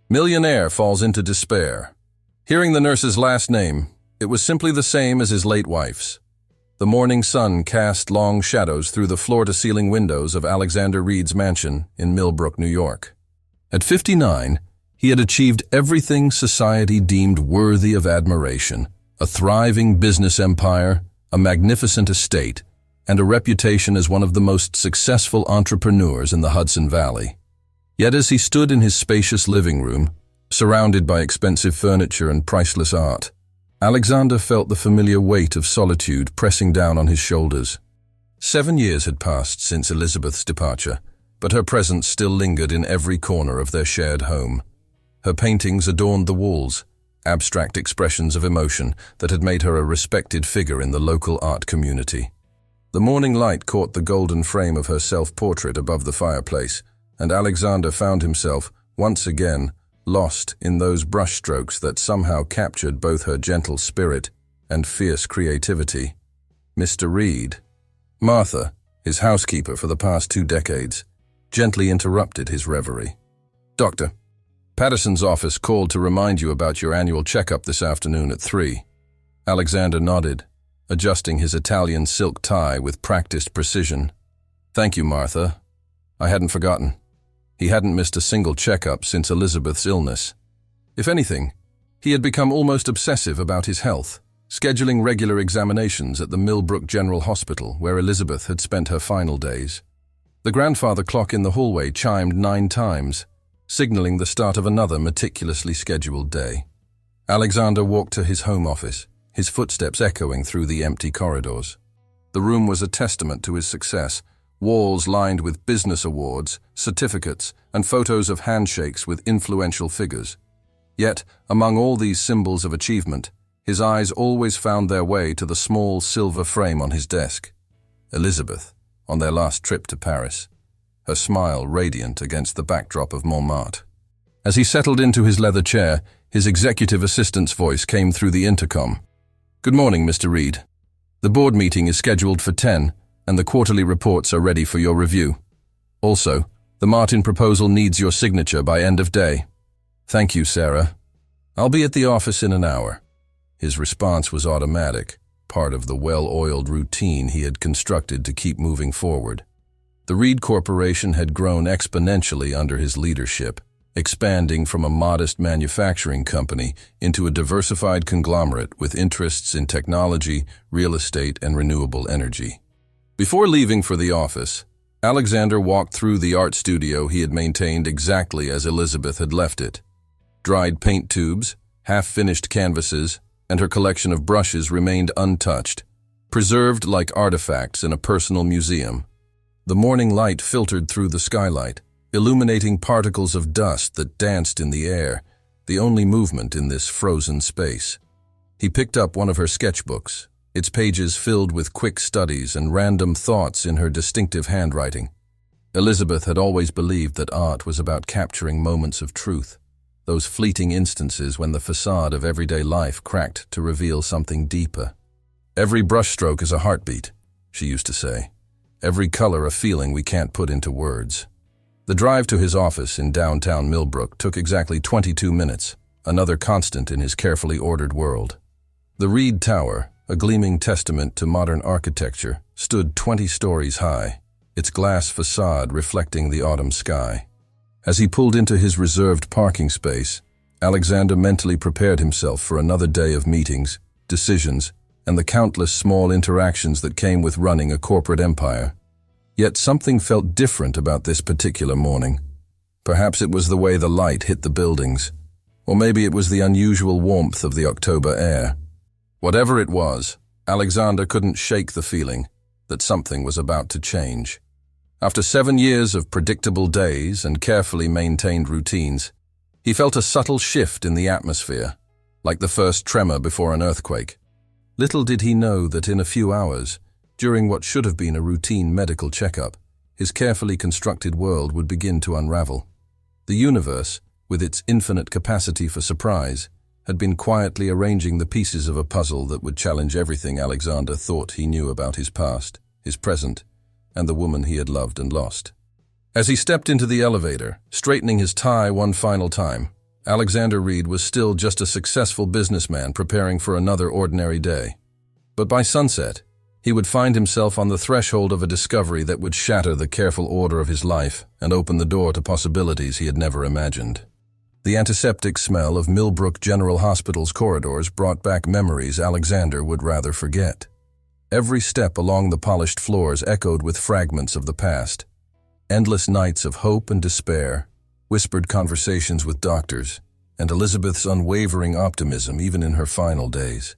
Millionaire falls into despair. Hearing the nurse's last name, it was simply the same as his late wife's. The morning sun cast long shadows through the floor-to-ceiling windows of Alexander Reed's mansion in Millbrook, New York. At 59, he had achieved everything society deemed worthy of admiration: a thriving business empire, a magnificent estate, and a reputation as one of the most successful entrepreneurs in the Hudson Valley. Yet as he stood in his spacious living room, surrounded by expensive furniture and priceless art, Alexander felt the familiar weight of solitude pressing down on his shoulders. 7 years had passed since Elizabeth's departure, but her presence still lingered in every corner of their shared home. Her paintings adorned the walls, abstract expressions of emotion that had made her a respected figure in the local art community. The morning light caught the golden frame of her self-portrait above the fireplace, and Alexander found himself, once again, lost in those brushstrokes that somehow captured both her gentle spirit and fierce creativity. Mr. Reed, Martha, his housekeeper for the past 2 decades, gently interrupted his reverie. "Doctor, Patterson's office called to remind you about your annual checkup this afternoon at 3. Alexander nodded, adjusting his Italian silk tie with practiced precision. "Thank you, Martha. I hadn't forgotten." He hadn't missed a single checkup since Elizabeth's illness. If anything, he had become almost obsessive about his health, scheduling regular examinations at the Millbrook General Hospital where Elizabeth had spent her final days. The grandfather clock in the hallway chimed 9 times, signaling the start of another meticulously scheduled day. Alexander walked to his home office, his footsteps echoing through the empty corridors. The room was a testament to his success, walls lined with business awards, certificates, and photos of handshakes with influential figures. Yet, among all these symbols of achievement, his eyes always found their way to the small silver frame on his desk. Elizabeth, on their last trip to Paris, her smile radiant against the backdrop of Montmartre. As he settled into his leather chair, his executive assistant's voice came through the intercom. "Good morning, Mr. Reed. The board meeting is scheduled for 10, and the quarterly reports are ready for your review. Also, the Martin proposal needs your signature by end of day." "Thank you, Sarah. I'll be at the office in an hour." His response was automatic, part of the well-oiled routine he had constructed to keep moving forward. The Reed Corporation had grown exponentially under his leadership, expanding from a modest manufacturing company into a diversified conglomerate with interests in technology, real estate, and renewable energy. Before leaving for the office, Alexander walked through the art studio he had maintained exactly as Elizabeth had left it. Dried paint tubes, half-finished canvases, and her collection of brushes remained untouched, preserved like artifacts in a personal museum. The morning light filtered through the skylight, illuminating particles of dust that danced in the air, the only movement in this frozen space. He picked up one of her sketchbooks, its pages filled with quick studies and random thoughts in her distinctive handwriting. Elizabeth had always believed that art was about capturing moments of truth, those fleeting instances when the facade of everyday life cracked to reveal something deeper. "Every brushstroke is a heartbeat," she used to say. "Every color a feeling we can't put into words." The drive to his office in downtown Millbrook took exactly 22 minutes, another constant in his carefully ordered world. The Reed Tower, a gleaming testament to modern architecture, stood 20 stories high, its glass facade reflecting the autumn sky. As he pulled into his reserved parking space, Alexander mentally prepared himself for another day of meetings, decisions, and the countless small interactions that came with running a corporate empire. Yet something felt different about this particular morning. Perhaps it was the way the light hit the buildings, or maybe it was the unusual warmth of the October air. Whatever it was, Alexander couldn't shake the feeling that something was about to change. After 7 years of predictable days and carefully maintained routines, he felt a subtle shift in the atmosphere, like the first tremor before an earthquake. Little did he know that in a few hours, during what should have been a routine medical checkup, his carefully constructed world would begin to unravel. The universe, with its infinite capacity for surprise, had been quietly arranging the pieces of a puzzle that would challenge everything Alexander thought he knew about his past, his present, and the woman he had loved and lost. As he stepped into the elevator, straightening his tie one final time, Alexander Reed was still just a successful businessman preparing for another ordinary day. But by sunset, he would find himself on the threshold of a discovery that would shatter the careful order of his life and open the door to possibilities he had never imagined. The antiseptic smell of Millbrook General Hospital's corridors brought back memories Alexander would rather forget. Every step along the polished floors echoed with fragments of the past. Endless nights of hope and despair, whispered conversations with doctors, and Elizabeth's unwavering optimism even in her final days.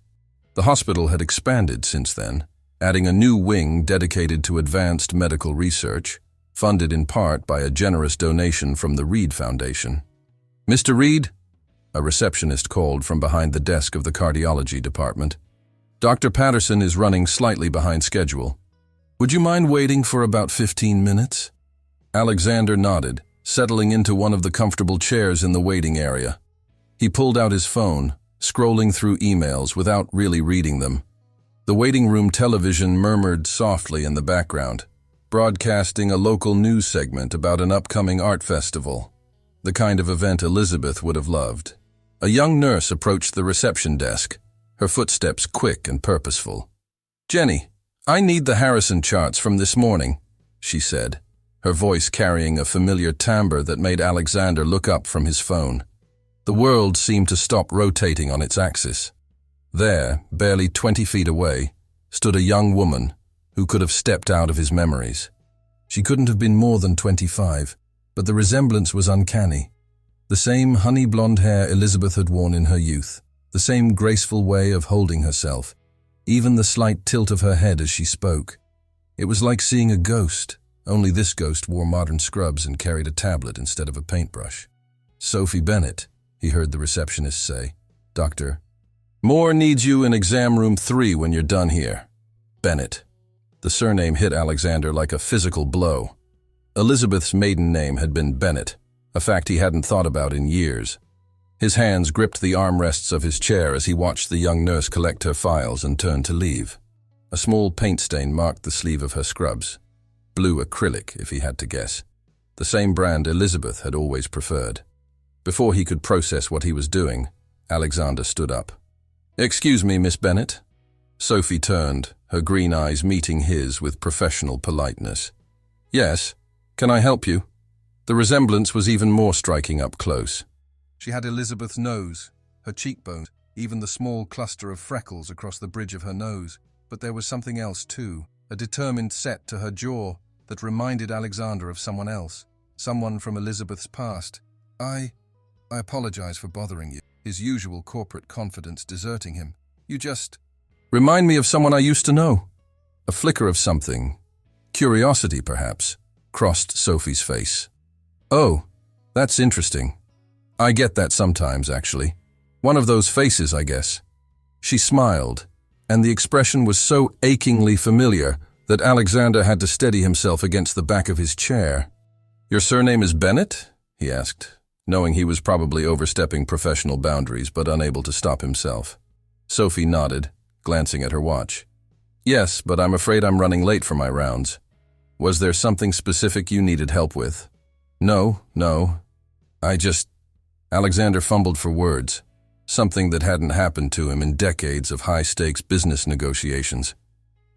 The hospital had expanded since then, adding a new wing dedicated to advanced medical research, funded in part by a generous donation from the Reed Foundation. "Mr. Reed?" a receptionist called from behind the desk of the cardiology department. "Dr. Patterson is running slightly behind schedule. Would you mind waiting for about 15 minutes?" Alexander nodded, settling into one of the comfortable chairs in the waiting area. He pulled out his phone, scrolling through emails without really reading them. The waiting room television murmured softly in the background, broadcasting a local news segment about an upcoming art festival, the kind of event Elizabeth would have loved. A young nurse approached the reception desk, her footsteps quick and purposeful. "Jenny, I need the Harrison charts from this morning," she said, her voice carrying a familiar timbre that made Alexander look up from his phone. The world seemed to stop rotating on its axis. There, barely 20 feet away, stood a young woman who could have stepped out of his memories. She couldn't have been more than 25, but the resemblance was uncanny. The same honey-blonde hair Elizabeth had worn in her youth, the same graceful way of holding herself, even the slight tilt of her head as she spoke. It was like seeing a ghost, only this ghost wore modern scrubs and carried a tablet instead of a paintbrush. "Sophie Bennett," he heard the receptionist say. "Doctor Moore needs you in exam room 3 when you're done here." Bennett. The surname hit Alexander like a physical blow. Elizabeth's maiden name had been Bennett, a fact he hadn't thought about in years. His hands gripped the armrests of his chair as he watched the young nurse collect her files and turn to leave. A small paint stain marked the sleeve of her scrubs. Blue acrylic, if he had to guess. The same brand Elizabeth had always preferred. Before he could process what he was doing, Alexander stood up. "Excuse me, Miss Bennett." Sophie turned, her green eyes meeting his with professional politeness. "Yes, can I help you?" The resemblance was even more striking up close. She had Elizabeth's nose, her cheekbones, even the small cluster of freckles across the bridge of her nose, but there was something else too, a determined set to her jaw that reminded Alexander of someone else, someone from Elizabeth's past. I apologize for bothering you," his usual corporate confidence deserting him. "You just remind me of someone I used to know." A flicker of something, curiosity perhaps, crossed Sophie's face. "Oh, that's interesting. I get that sometimes, actually. One of those faces, I guess." She smiled, and the expression was so achingly familiar that Alexander had to steady himself against the back of his chair. "Your surname is Bennett?" he asked, knowing he was probably overstepping professional boundaries but unable to stop himself. Sophie nodded, glancing at her watch. "Yes, but I'm afraid I'm running late for my rounds. Was there something specific you needed help with?" No. Alexander fumbled for words, something that hadn't happened to him in decades of high-stakes business negotiations.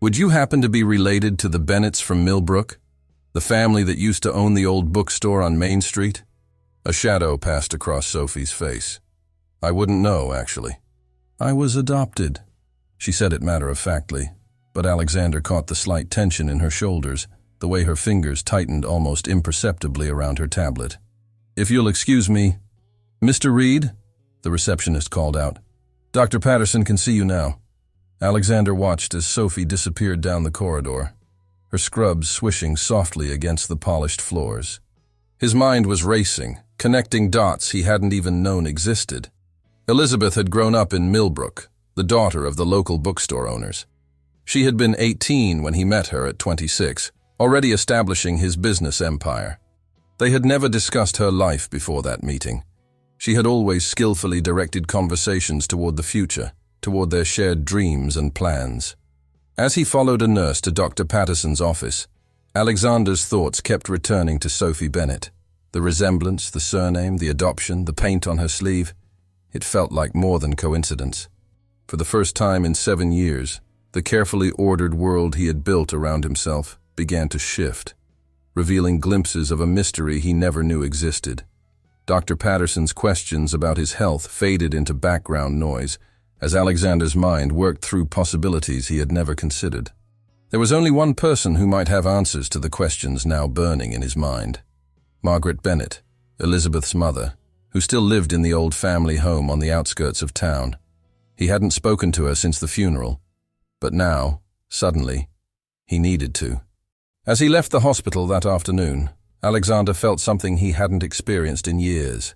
"Would you happen to be related to the Bennetts from Millbrook? The family that used to own the old bookstore on Main Street?" A shadow passed across Sophie's face. "I wouldn't know, actually." "I was adopted," she said it matter-of-factly, but Alexander caught the slight tension in her shoulders, the way her fingers tightened almost imperceptibly around her tablet. "If you'll excuse me, Mr. Reed," the receptionist called out. "Dr. Patterson can see you now." Alexander watched as Sophie disappeared down the corridor, her scrubs swishing softly against the polished floors. His mind was racing, connecting dots he hadn't even known existed. Elizabeth had grown up in Millbrook, the daughter of the local bookstore owners. She had been 18 when he met her at 26, already establishing his business empire. They had never discussed her life before that meeting. She had always skillfully directed conversations toward the future, toward their shared dreams and plans. As he followed a nurse to Dr. Patterson's office, Alexander's thoughts kept returning to Sophie Bennett, The resemblance, the surname, the adoption, the paint on her sleeve, it felt like more than coincidence. For the first time in 7 years, the carefully ordered world he had built around himself began to shift, revealing glimpses of a mystery he never knew existed. Dr. Patterson's questions about his health faded into background noise as Alexander's mind worked through possibilities he had never considered. There was only one person who might have answers to the questions now burning in his mind. Margaret Bennett, Elizabeth's mother, who still lived in the old family home on the outskirts of town. He hadn't spoken to her since the funeral, but now, suddenly, he needed to. As he left the hospital that afternoon, Alexander felt something he hadn't experienced in years.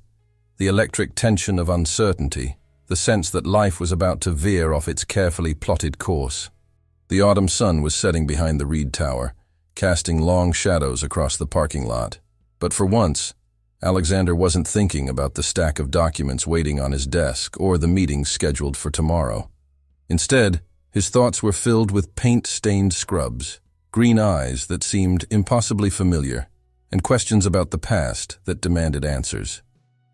The electric tension of uncertainty, the sense that life was about to veer off its carefully plotted course. The autumn sun was setting behind the Reed Tower, casting long shadows across the parking lot. But for once, Alexander wasn't thinking about the stack of documents waiting on his desk or the meetings scheduled for tomorrow. Instead, his thoughts were filled with paint-stained scrubs, green eyes that seemed impossibly familiar, and questions about the past that demanded answers.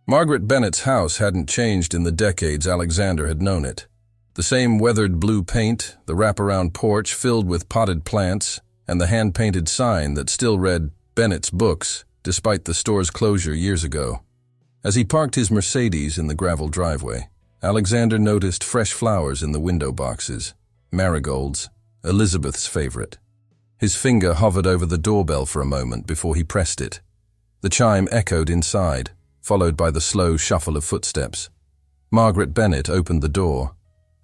Margaret Bennett's house hadn't changed in the decades Alexander had known it. The same weathered blue paint, the wraparound porch filled with potted plants, and the hand-painted sign that still read Bennett's Books, despite the store's closure years ago. As he parked his Mercedes in the gravel driveway, Alexander noticed fresh flowers in the window boxes, marigolds, Elizabeth's favorite. His finger hovered over the doorbell for a moment before he pressed it. The chime echoed inside, followed by the slow shuffle of footsteps. Margaret Bennett opened the door,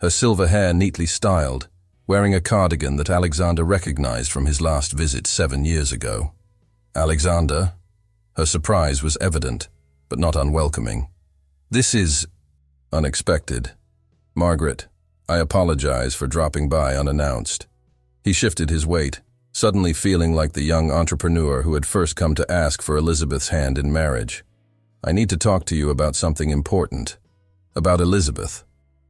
her silver hair neatly styled, wearing a cardigan that Alexander recognized from his last visit 7 years ago. Alexander? Her surprise was evident, but not unwelcoming. This is unexpected. Margaret, I apologize for dropping by unannounced. He shifted his weight, suddenly feeling like the young entrepreneur who had first come to ask for Elizabeth's hand in marriage. I need to talk to you about something important. About Elizabeth.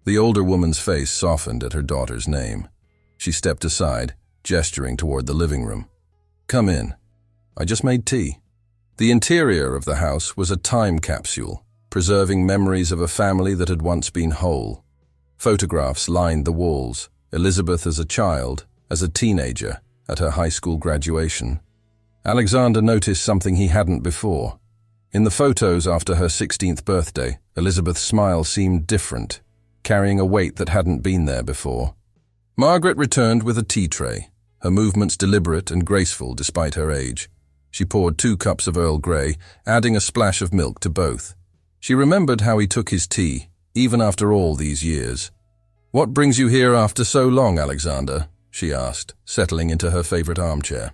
The older woman's face softened at her daughter's name. She stepped aside, gesturing toward the living room. Come in. I just made tea. The interior of the house was a time capsule, preserving memories of a family that had once been whole. Photographs lined the walls, Elizabeth as a child, as a teenager, at her high school graduation. Alexander noticed something he hadn't before. In the photos after her 16th birthday, Elizabeth's smile seemed different, carrying a weight that hadn't been there before. Margaret returned with a tea tray, her movements deliberate and graceful despite her age. She poured 2 cups of Earl Grey, adding a splash of milk to both. She remembered how he took his tea, even after all these years. What brings you here after so long, Alexander? She asked, settling into her favorite armchair.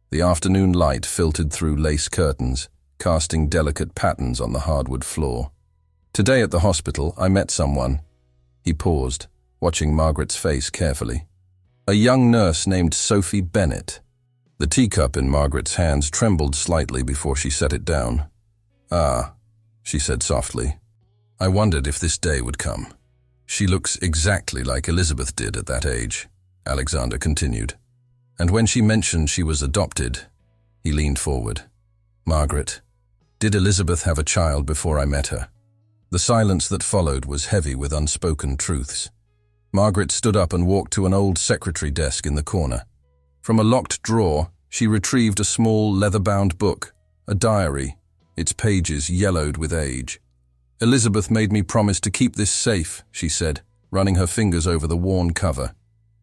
The afternoon light filtered through lace curtains, casting delicate patterns on the hardwood floor. Today at the hospital, I met someone. He paused, watching Margaret's face carefully. A young nurse named Sophie Bennett. The teacup in Margaret's hands trembled slightly before she set it down. Ah, she said softly. I wondered if this day would come. She looks exactly like Elizabeth did at that age, Alexander continued. And when she mentioned she was adopted, he leaned forward. Margaret, did Elizabeth have a child before I met her? The silence that followed was heavy with unspoken truths. Margaret stood up and walked to an old secretary desk in the corner. From a locked drawer, she retrieved a small leather-bound book, a diary, its pages yellowed with age. Elizabeth made me promise to keep this safe, she said, running her fingers over the worn cover.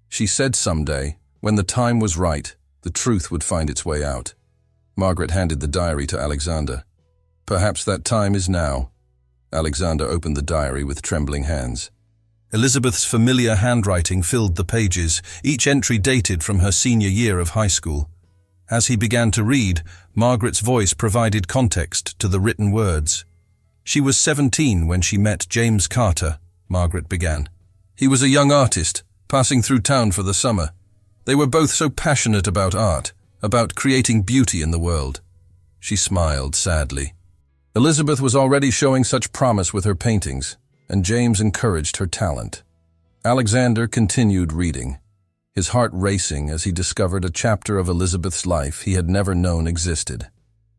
She said someday, when the time was right, the truth would find its way out. Margaret handed the diary to Alexander. Perhaps that time is now. Alexander opened the diary with trembling hands. Elizabeth's familiar handwriting filled the pages, each entry dated from her senior year of high school. As he began to read, Margaret's voice provided context to the written words. She was 17 when she met James Carter, Margaret began. He was a young artist, passing through town for the summer. They were both so passionate about art, about creating beauty in the world. She smiled sadly. Elizabeth was already showing such promise with her paintings, and James encouraged her talent. Alexander continued reading, his heart racing as he discovered a chapter of Elizabeth's life he had never known existed.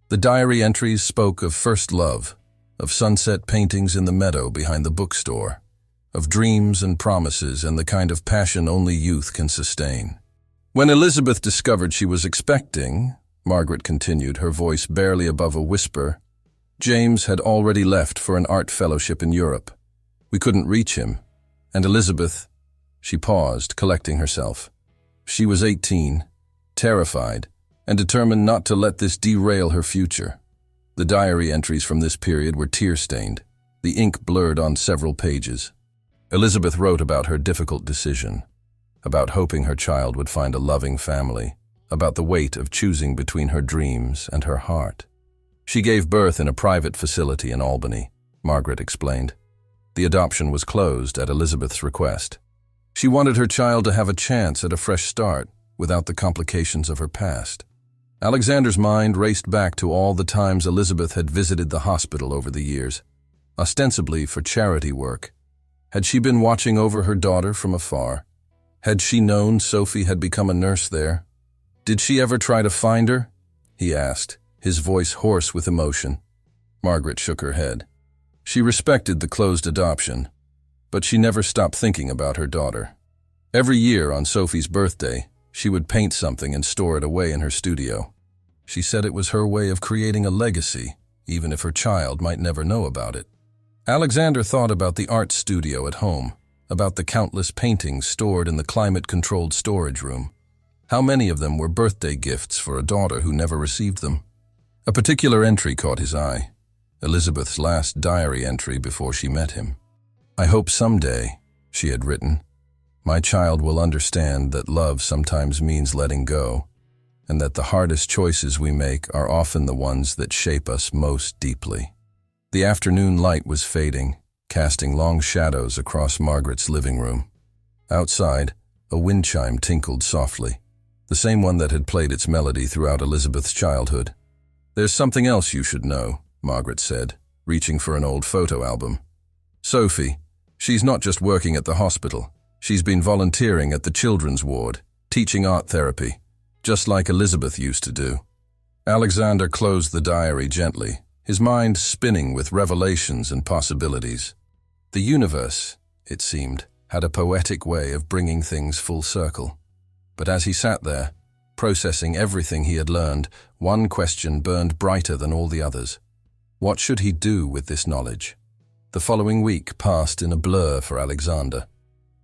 The diary entries spoke of first love, of sunset paintings in the meadow behind the bookstore, of dreams and promises and the kind of passion only youth can sustain. When Elizabeth discovered she was expecting, Margaret continued, her voice barely above a whisper, James had already left for an art fellowship in Europe. We couldn't reach him, and Elizabeth, she paused, collecting herself. She was 18, terrified, and determined not to let this derail her future. The diary entries from this period were tear-stained, the ink blurred on several pages. Elizabeth wrote about her difficult decision, about hoping her child would find a loving family, about the weight of choosing between her dreams and her heart. She gave birth in a private facility in Albany, Margaret explained. The adoption was closed at Elizabeth's request. She wanted her child to have a chance at a fresh start without the complications of her past. Alexander's mind raced back to all the times Elizabeth had visited the hospital over the years, ostensibly for charity work. Had she been watching over her daughter from afar? Had she known Sophie had become a nurse there? Did she ever try to find her? He asked, his voice hoarse with emotion. Margaret shook her head. She respected the closed adoption, but she never stopped thinking about her daughter. Every year on Sophie's birthday, she would paint something and store it away in her studio. She said it was her way of creating a legacy, even if her child might never know about it. Alexander thought about the art studio at home, about the countless paintings stored in the climate-controlled storage room. How many of them were birthday gifts for a daughter who never received them? A particular entry caught his eye, Elizabeth's last diary entry before she met him. I hope someday, she had written, my child will understand that love sometimes means letting go, and that the hardest choices we make are often the ones that shape us most deeply. The afternoon light was fading, casting long shadows across Margaret's living room. Outside, a wind chime tinkled softly, the same one that had played its melody throughout Elizabeth's childhood. There's something else you should know, Margaret said, reaching for an old photo album. Sophie, she's not just working at the hospital. She's been volunteering at the children's ward, teaching art therapy, just like Elizabeth used to do. Alexander closed the diary gently, his mind spinning with revelations and possibilities. The universe, it seemed, had a poetic way of bringing things full circle. But as he sat there, processing everything he had learned, one question burned brighter than all the others. What should he do with this knowledge? The following week passed in a blur for Alexander.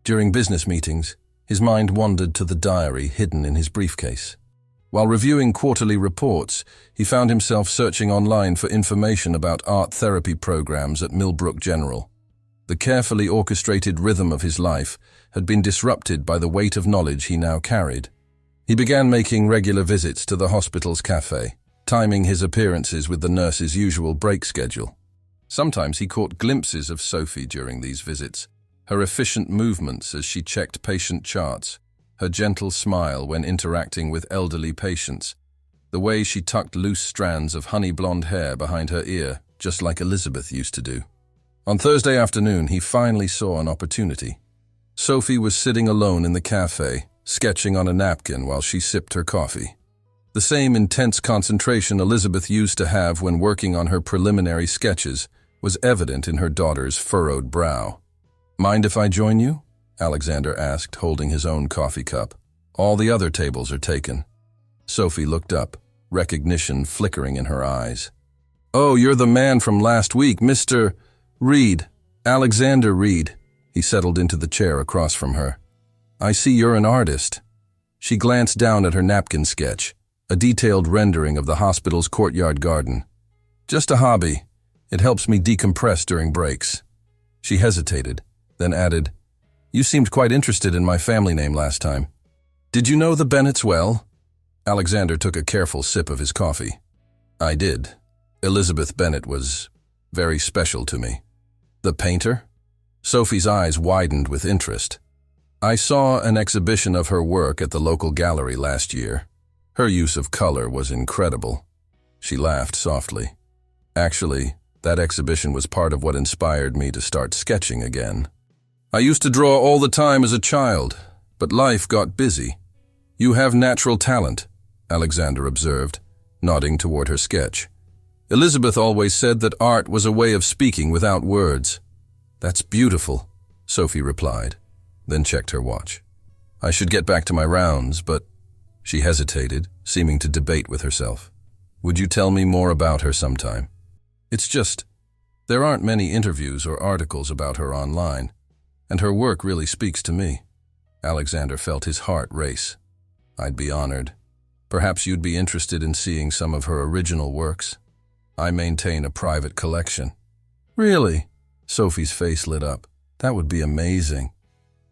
During business meetings, his mind wandered to the diary hidden in his briefcase. While reviewing quarterly reports, he found himself searching online for information about art therapy programs at Millbrook General. The carefully orchestrated rhythm of his life had been disrupted by the weight of knowledge he now carried. He began making regular visits to the hospital's cafe, timing his appearances with the nurse's usual break schedule. Sometimes he caught glimpses of Sophie during these visits, her efficient movements as she checked patient charts, her gentle smile when interacting with elderly patients, the way she tucked loose strands of honey-blonde hair behind her ear, just like Elizabeth used to do. On Thursday afternoon, he finally saw an opportunity. Sophie was sitting alone in the cafe, sketching on a napkin while she sipped her coffee. The same intense concentration Elizabeth used to have when working on her preliminary sketches was evident in her daughter's furrowed brow. Mind if I join you? Alexander asked, holding his own coffee cup. All the other tables are taken. Sophie looked up, recognition flickering in her eyes. Oh, you're the man from last week, Mr. Reed, Alexander Reed. He settled into the chair across from her. I see you're an artist. She glanced down at her napkin sketch, a detailed rendering of the hospital's courtyard garden. Just a hobby. It helps me decompress during breaks. She hesitated, then added, You seemed quite interested in my family name last time. Did you know the Bennetts well? Alexander took a careful sip of his coffee. I did. Elizabeth Bennet was very special to me. The painter? Sophie's eyes widened with interest. I saw an exhibition of her work at the local gallery last year. Her use of color was incredible. She laughed softly. Actually, that exhibition was part of what inspired me to start sketching again. I used to draw all the time as a child, but life got busy. You have natural talent, Alexander observed, nodding toward her sketch. Elizabeth always said that art was a way of speaking without words. That's beautiful, Sophie replied, then checked her watch. I should get back to my rounds, but she hesitated, seeming to debate with herself. Would you tell me more about her sometime? It's just, there aren't many interviews or articles about her online, and her work really speaks to me. Alexander felt his heart race. I'd be honored. Perhaps you'd be interested in seeing some of her original works. I maintain a private collection. Really? Sophie's face lit up. That would be amazing.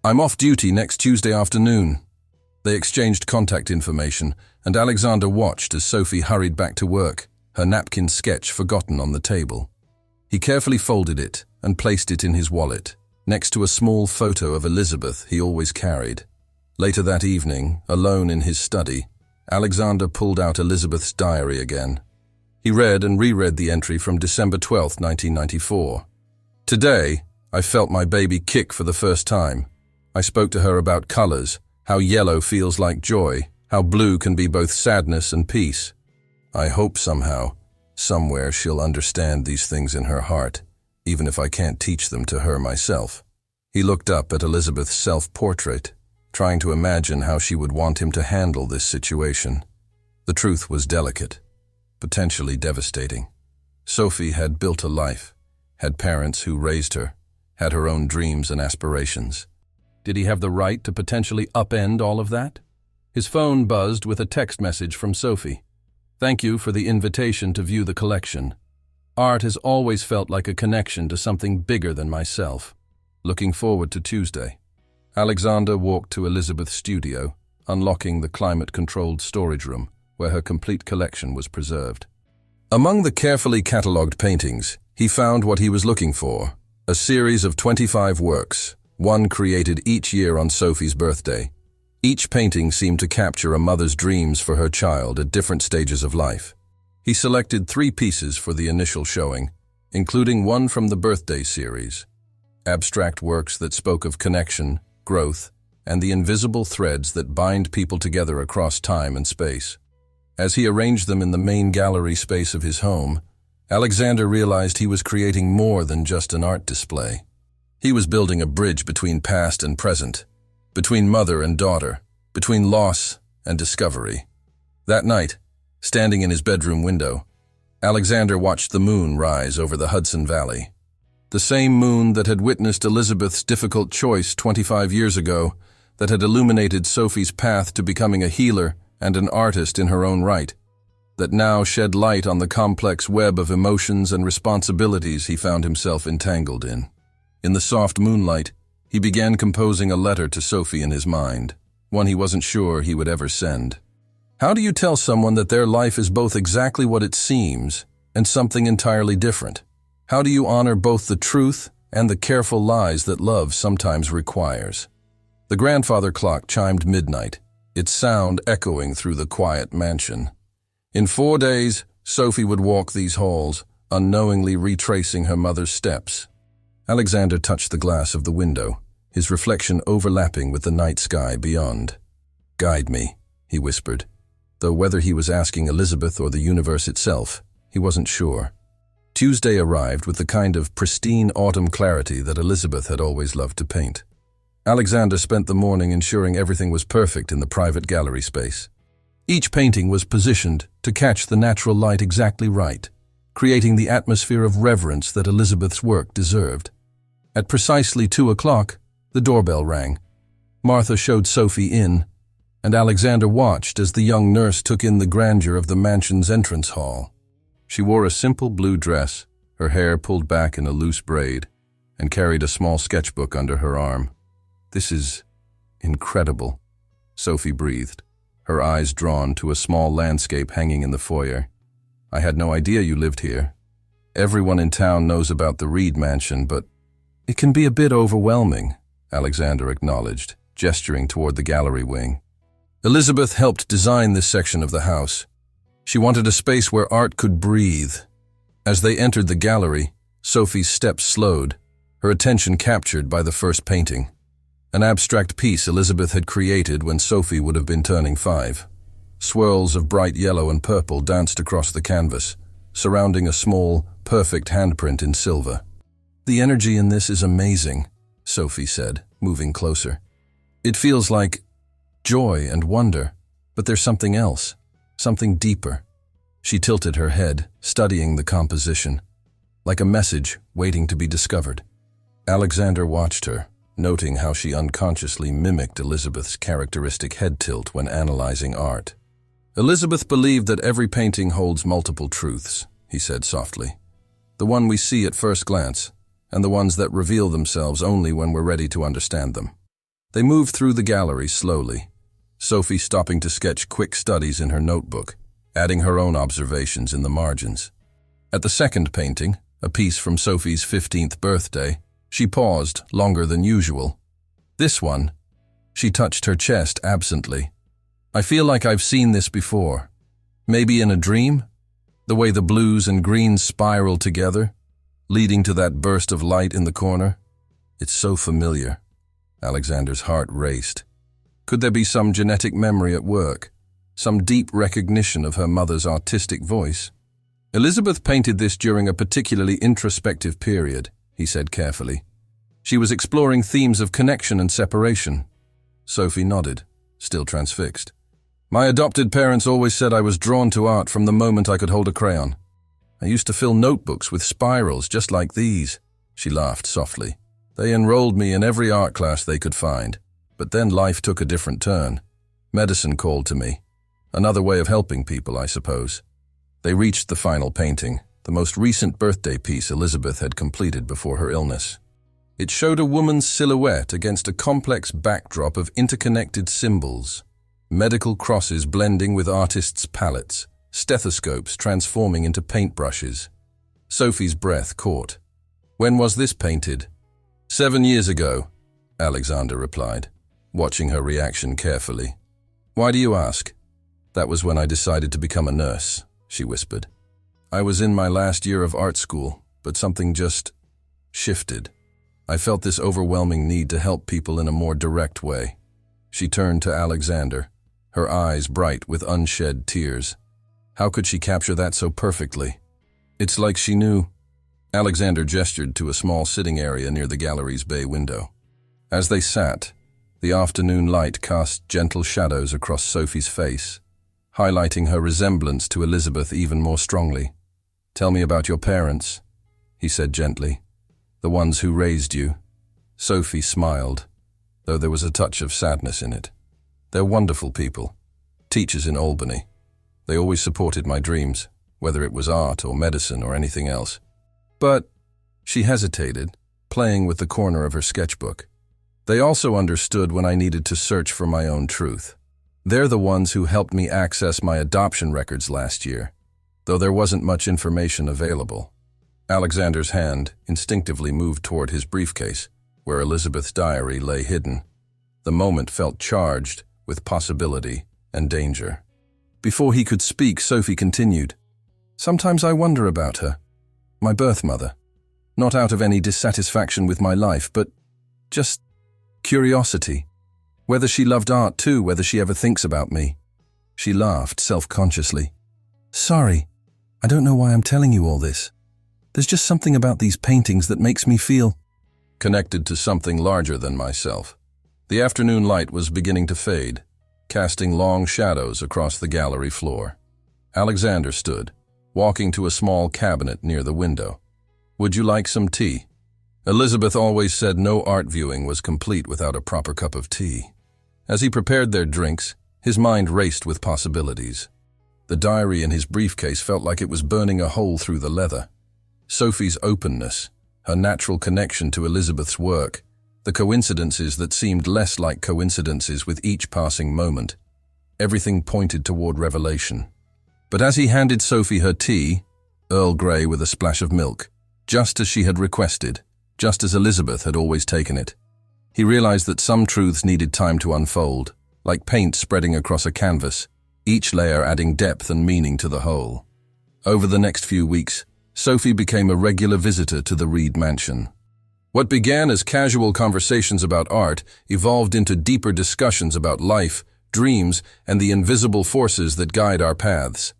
I'm off duty next Tuesday afternoon. They exchanged contact information, and Alexander watched as Sophie hurried back to work, her napkin sketch forgotten on the table. He carefully folded it and placed it in his wallet, next to a small photo of Elizabeth he always carried. Later that evening, alone in his study, Alexander pulled out Elizabeth's diary again. He read and reread the entry from December 12, 1994. Today, I felt my baby kick for the first time. I spoke to her about colors, how yellow feels like joy, how blue can be both sadness and peace. I hope somehow, somewhere she'll understand these things in her heart, even if I can't teach them to her myself. He looked up at Elizabeth's self-portrait, trying to imagine how she would want him to handle this situation. The truth was delicate, potentially devastating. Sophie had built a life, had parents who raised her, had her own dreams and aspirations. Did he have the right to potentially upend all of that? His phone buzzed with a text message from Sophie. Thank you for the invitation to view the collection. Art has always felt like a connection to something bigger than myself. Looking forward to Tuesday. Alexander walked to Elizabeth's studio, unlocking the climate-controlled storage room where her complete collection was preserved. Among the carefully catalogued paintings, he found what he was looking for, a series of 25 works, one created each year on Sophie's birthday. Each painting seemed to capture a mother's dreams for her child at different stages of life. He selected 3 pieces for the initial showing, including one from the birthday series, abstract works that spoke of connection, growth, and the invisible threads that bind people together across time and space. As he arranged them in the main gallery space of his home, Alexander realized he was creating more than just an art display. He was building a bridge between past and present, between mother and daughter, between loss and discovery. That night, standing in his bedroom window, Alexander watched the moon rise over the Hudson Valley. The same moon that had witnessed Elizabeth's difficult choice 25 years ago, that had illuminated Sophie's path to becoming a healer and an artist in her own right, that now shed light on the complex web of emotions and responsibilities he found himself entangled in. In the soft moonlight, he began composing a letter to Sophie in his mind, one he wasn't sure he would ever send. How do you tell someone that their life is both exactly what it seems and something entirely different? How do you honor both the truth and the careful lies that love sometimes requires? The grandfather clock chimed midnight, its sound echoing through the quiet mansion. In 4 days, Sophie would walk these halls, unknowingly retracing her mother's steps. Alexander touched the glass of the window, his reflection overlapping with the night sky beyond. Guide me, he whispered, though whether he was asking Elizabeth or the universe itself, he wasn't sure. Tuesday arrived with the kind of pristine autumn clarity that Elizabeth had always loved to paint. Alexander spent the morning ensuring everything was perfect in the private gallery space. Each painting was positioned to catch the natural light exactly right, creating the atmosphere of reverence that Elizabeth's work deserved. At precisely 2 o'clock, the doorbell rang. Martha showed Sophie in, and Alexander watched as the young nurse took in the grandeur of the mansion's entrance hall. She wore a simple blue dress, her hair pulled back in a loose braid, and carried a small sketchbook under her arm. This is incredible, Sophie breathed, her eyes drawn to a small landscape hanging in the foyer. I had no idea you lived here. Everyone in town knows about the Reed Mansion, but it can be a bit overwhelming, Alexander acknowledged, gesturing toward the gallery wing. Elizabeth helped design this section of the house. She wanted a space where art could breathe. As they entered the gallery, Sophie's steps slowed, her attention captured by the first painting, an abstract piece Elizabeth had created when Sophie would have been turning 5. Swirls of bright yellow and purple danced across the canvas, surrounding a small, perfect handprint in silver. "The energy in this is amazing," Sophie said, moving closer. "It feels like joy and wonder, but there's something else, something deeper." She tilted her head, studying the composition, like a message waiting to be discovered. Alexander watched her, noting how she unconsciously mimicked Elizabeth's characteristic head tilt when analyzing art. "Elizabeth believed that every painting holds multiple truths," he said softly. "The one we see at first glance, and the ones that reveal themselves only when we're ready to understand them." They moved through the gallery slowly, Sophie stopping to sketch quick studies in her notebook, adding her own observations in the margins. At the second painting, a piece from Sophie's 15th birthday, she paused longer than usual. "This one," she touched her chest absently. "I feel like I've seen this before. Maybe in a dream? The way the blues and greens spiral together, leading to that burst of light in the corner. It's so familiar." Alexander's heart raced. Could there be some genetic memory at work? Some deep recognition of her mother's artistic voice? "Elizabeth painted this during a particularly introspective period," he said carefully. "She was exploring themes of connection and separation." Sophie nodded, still transfixed. "My adopted parents always said I was drawn to art from the moment I could hold a crayon. I used to fill notebooks with spirals just like these." She laughed softly. "They enrolled me in every art class they could find. But then life took a different turn. Medicine called to me. Another way of helping people, I suppose." They reached the final painting, the most recent birthday piece Elizabeth had completed before her illness. It showed a woman's silhouette against a complex backdrop of interconnected symbols, medical crosses blending with artists' palettes, stethoscopes transforming into paintbrushes. Sophie's breath caught. "When was this painted?" 7 years ago, Alexander replied, watching her reaction carefully. "Why do you ask?" "That was when I decided to become a nurse," she whispered. "I was in my last year of art school, but something just shifted. I felt this overwhelming need to help people in a more direct way." She turned to Alexander, her eyes bright with unshed tears. How could she capture that so perfectly? It's like she knew. Alexander gestured to a small sitting area near the gallery's bay window. As they sat, the afternoon light cast gentle shadows across Sophie's face, highlighting her resemblance to Elizabeth even more strongly. "Tell me about your parents," he said gently. "The ones who raised you." Sophie smiled, though there was a touch of sadness in it. "They're wonderful people, teachers in Albany. They always supported my dreams, whether it was art or medicine or anything else. But," she hesitated, playing with the corner of her sketchbook, "they also understood when I needed to search for my own truth. They're the ones who helped me access my adoption records last year, though there wasn't much information available." Alexander's hand instinctively moved toward his briefcase, where Elizabeth's diary lay hidden. The moment felt charged with possibility and danger. Before he could speak, Sophie continued, "Sometimes I wonder about her, my birth mother. Not out of any dissatisfaction with my life, but just curiosity. Whether she loved art too, whether she ever thinks about me." She laughed self-consciously. "Sorry, I don't know why I'm telling you all this. There's just something about these paintings that makes me feel connected to something larger than myself." The afternoon light was beginning to fade, casting long shadows across the gallery floor. Alexander stood, walking to a small cabinet near the window. "Would you like some tea?" Elizabeth always said no art viewing was complete without a proper cup of tea. As he prepared their drinks, his mind raced with possibilities. The diary in his briefcase felt like it was burning a hole through the leather. Sophie's openness, her natural connection to Elizabeth's work, the coincidences that seemed less like coincidences with each passing moment. Everything pointed toward revelation. But as he handed Sophie her tea, Earl Grey with a splash of milk, just as she had requested, just as Elizabeth had always taken it, he realized that some truths needed time to unfold, like paint spreading across a canvas, each layer adding depth and meaning to the whole. Over the next few weeks, Sophie became a regular visitor to the Reed mansion. What began as casual conversations about art evolved into deeper discussions about life, dreams, and the invisible forces that guide our paths.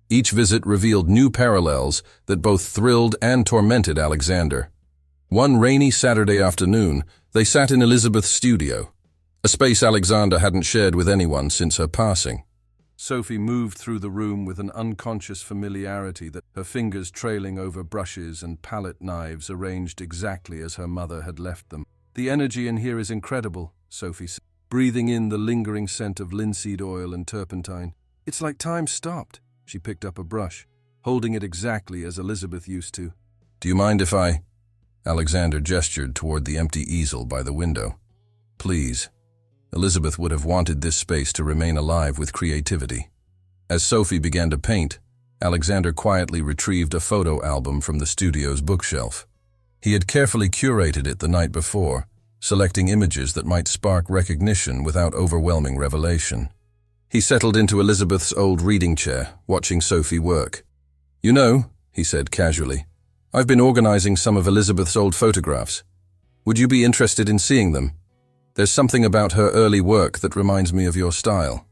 Each visit revealed new parallels that both thrilled and tormented Alexander. One rainy Saturday afternoon, they sat in Elizabeth's studio, a space Alexander hadn't shared with anyone since her passing. Sophie moved through the room with an unconscious familiarity, that her fingers trailing over brushes and palette knives arranged exactly as her mother had left them. "The energy in here is incredible," Sophie said, breathing in the lingering scent of linseed oil and turpentine. "It's like time stopped." She picked up a brush, holding it exactly as Elizabeth used to. "Do you mind if I—" Alexander gestured toward the empty easel by the window. "Please." Elizabeth would have wanted this space to remain alive with creativity. As Sophie began to paint, Alexander quietly retrieved a photo album from the studio's bookshelf. He had carefully curated it the night before, selecting images that might spark recognition without overwhelming revelation. He settled into Elizabeth's old reading chair, watching Sophie work. "You know," he said casually, "I've been organizing some of Elizabeth's old photographs. Would you be interested in seeing them? There's something about her early work that reminds me of your style."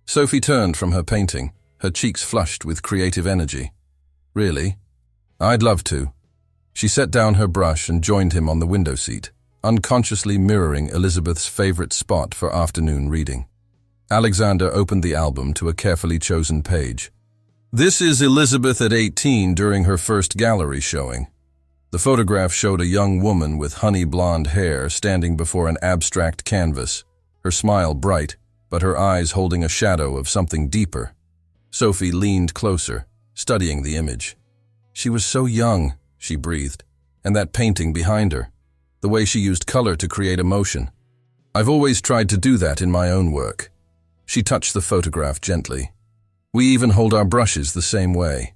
Sophie turned from her painting, her cheeks flushed with creative energy. "Really? I'd love to." She set down her brush and joined him on the window seat, unconsciously mirroring Elizabeth's favorite spot for afternoon reading. Alexander opened the album to a carefully chosen page. This is Elizabeth at 18 during her first gallery showing. The photograph showed a young woman with honey blonde hair standing before an abstract canvas, her smile bright, but her eyes holding a shadow of something deeper. Sophie leaned closer, studying the image. "She was so young," she breathed, "and that painting behind her, the way she used color to create emotion. I've always tried to do that in my own work." She touched the photograph gently. "We even hold our brushes the same way."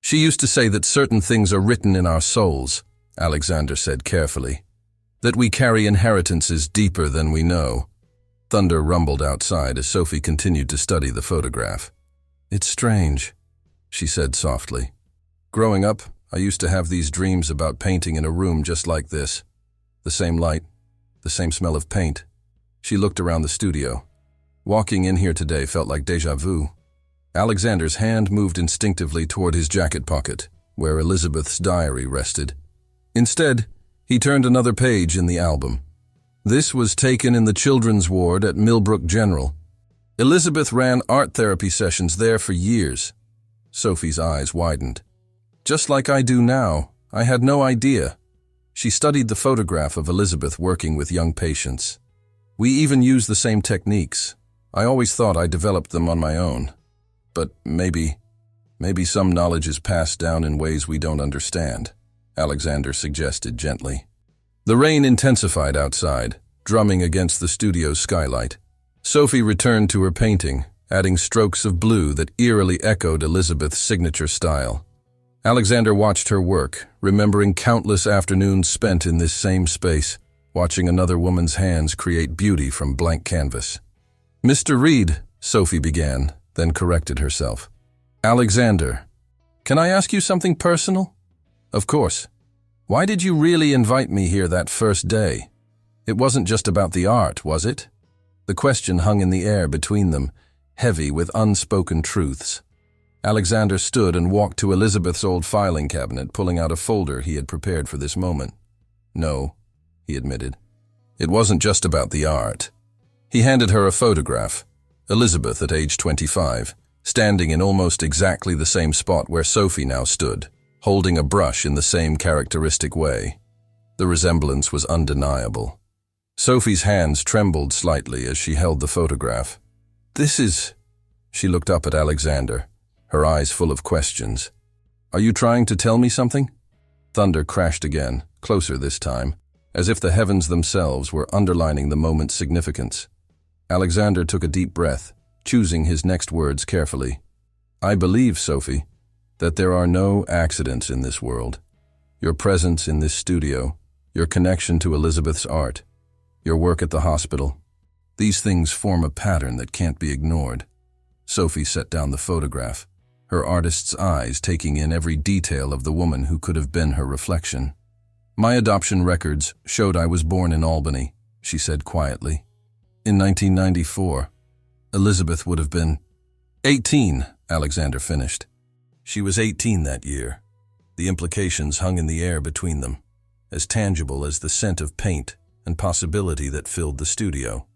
"She used to say that certain things are written in our souls," Alexander said carefully, "that we carry inheritances deeper than we know." Thunder rumbled outside as Sophie continued to study the photograph. "It's strange," she said softly. "Growing up, I used to have these dreams about painting in a room just like this. The same light, the same smell of paint." She looked around the studio. "Walking in here today felt like déjà vu." Alexander's hand moved instinctively toward his jacket pocket, where Elizabeth's diary rested. Instead, he turned another page in the album. This was taken in the children's ward at Millbrook General. Elizabeth ran art therapy sessions there for years. Sophie's eyes widened. "Just like I do now, I had no idea." She studied the photograph of Elizabeth working with young patients. "We even use the same techniques. I always thought I developed them on my own. But maybe some knowledge is passed down in ways we don't understand," Alexander suggested gently. The rain intensified outside, drumming against the studio's skylight. Sophie returned to her painting, adding strokes of blue that eerily echoed Elizabeth's signature style. Alexander watched her work, remembering countless afternoons spent in this same space, watching another woman's hands create beauty from blank canvas. "Mr. Reed," Sophie began, then corrected herself. "Alexander, can I ask you something personal?" "Of course. Why did you really invite me here that first day? It wasn't just about the art, was it?" The question hung in the air between them, heavy with unspoken truths. Alexander stood and walked to Elizabeth's old filing cabinet, pulling out a folder he had prepared for this moment. "No," he admitted. "It wasn't just about the art." He handed her a photograph. Elizabeth at age 25, standing in almost exactly the same spot where Sophie now stood, holding a brush in the same characteristic way. The resemblance was undeniable. Sophie's hands trembled slightly as she held the photograph. "This is—" She looked up at Alexander, her eyes full of questions. "Are you trying to tell me something?" Thunder crashed again, closer this time, as if the heavens themselves were underlining the moment's significance. Alexander took a deep breath, choosing his next words carefully. "I believe, Sophie, that there are no accidents in this world. Your presence in this studio, your connection to Elizabeth's art, your work at the hospital, these things form a pattern that can't be ignored." Sophie set down the photograph, her artist's eyes taking in every detail of the woman who could have been her reflection. "My adoption records showed I was born in Albany," she said quietly. "In 1994, Elizabeth would have been 18, Alexander finished. She was 18 that year. The implications hung in the air between them, as tangible as the scent of paint and possibility that filled the studio.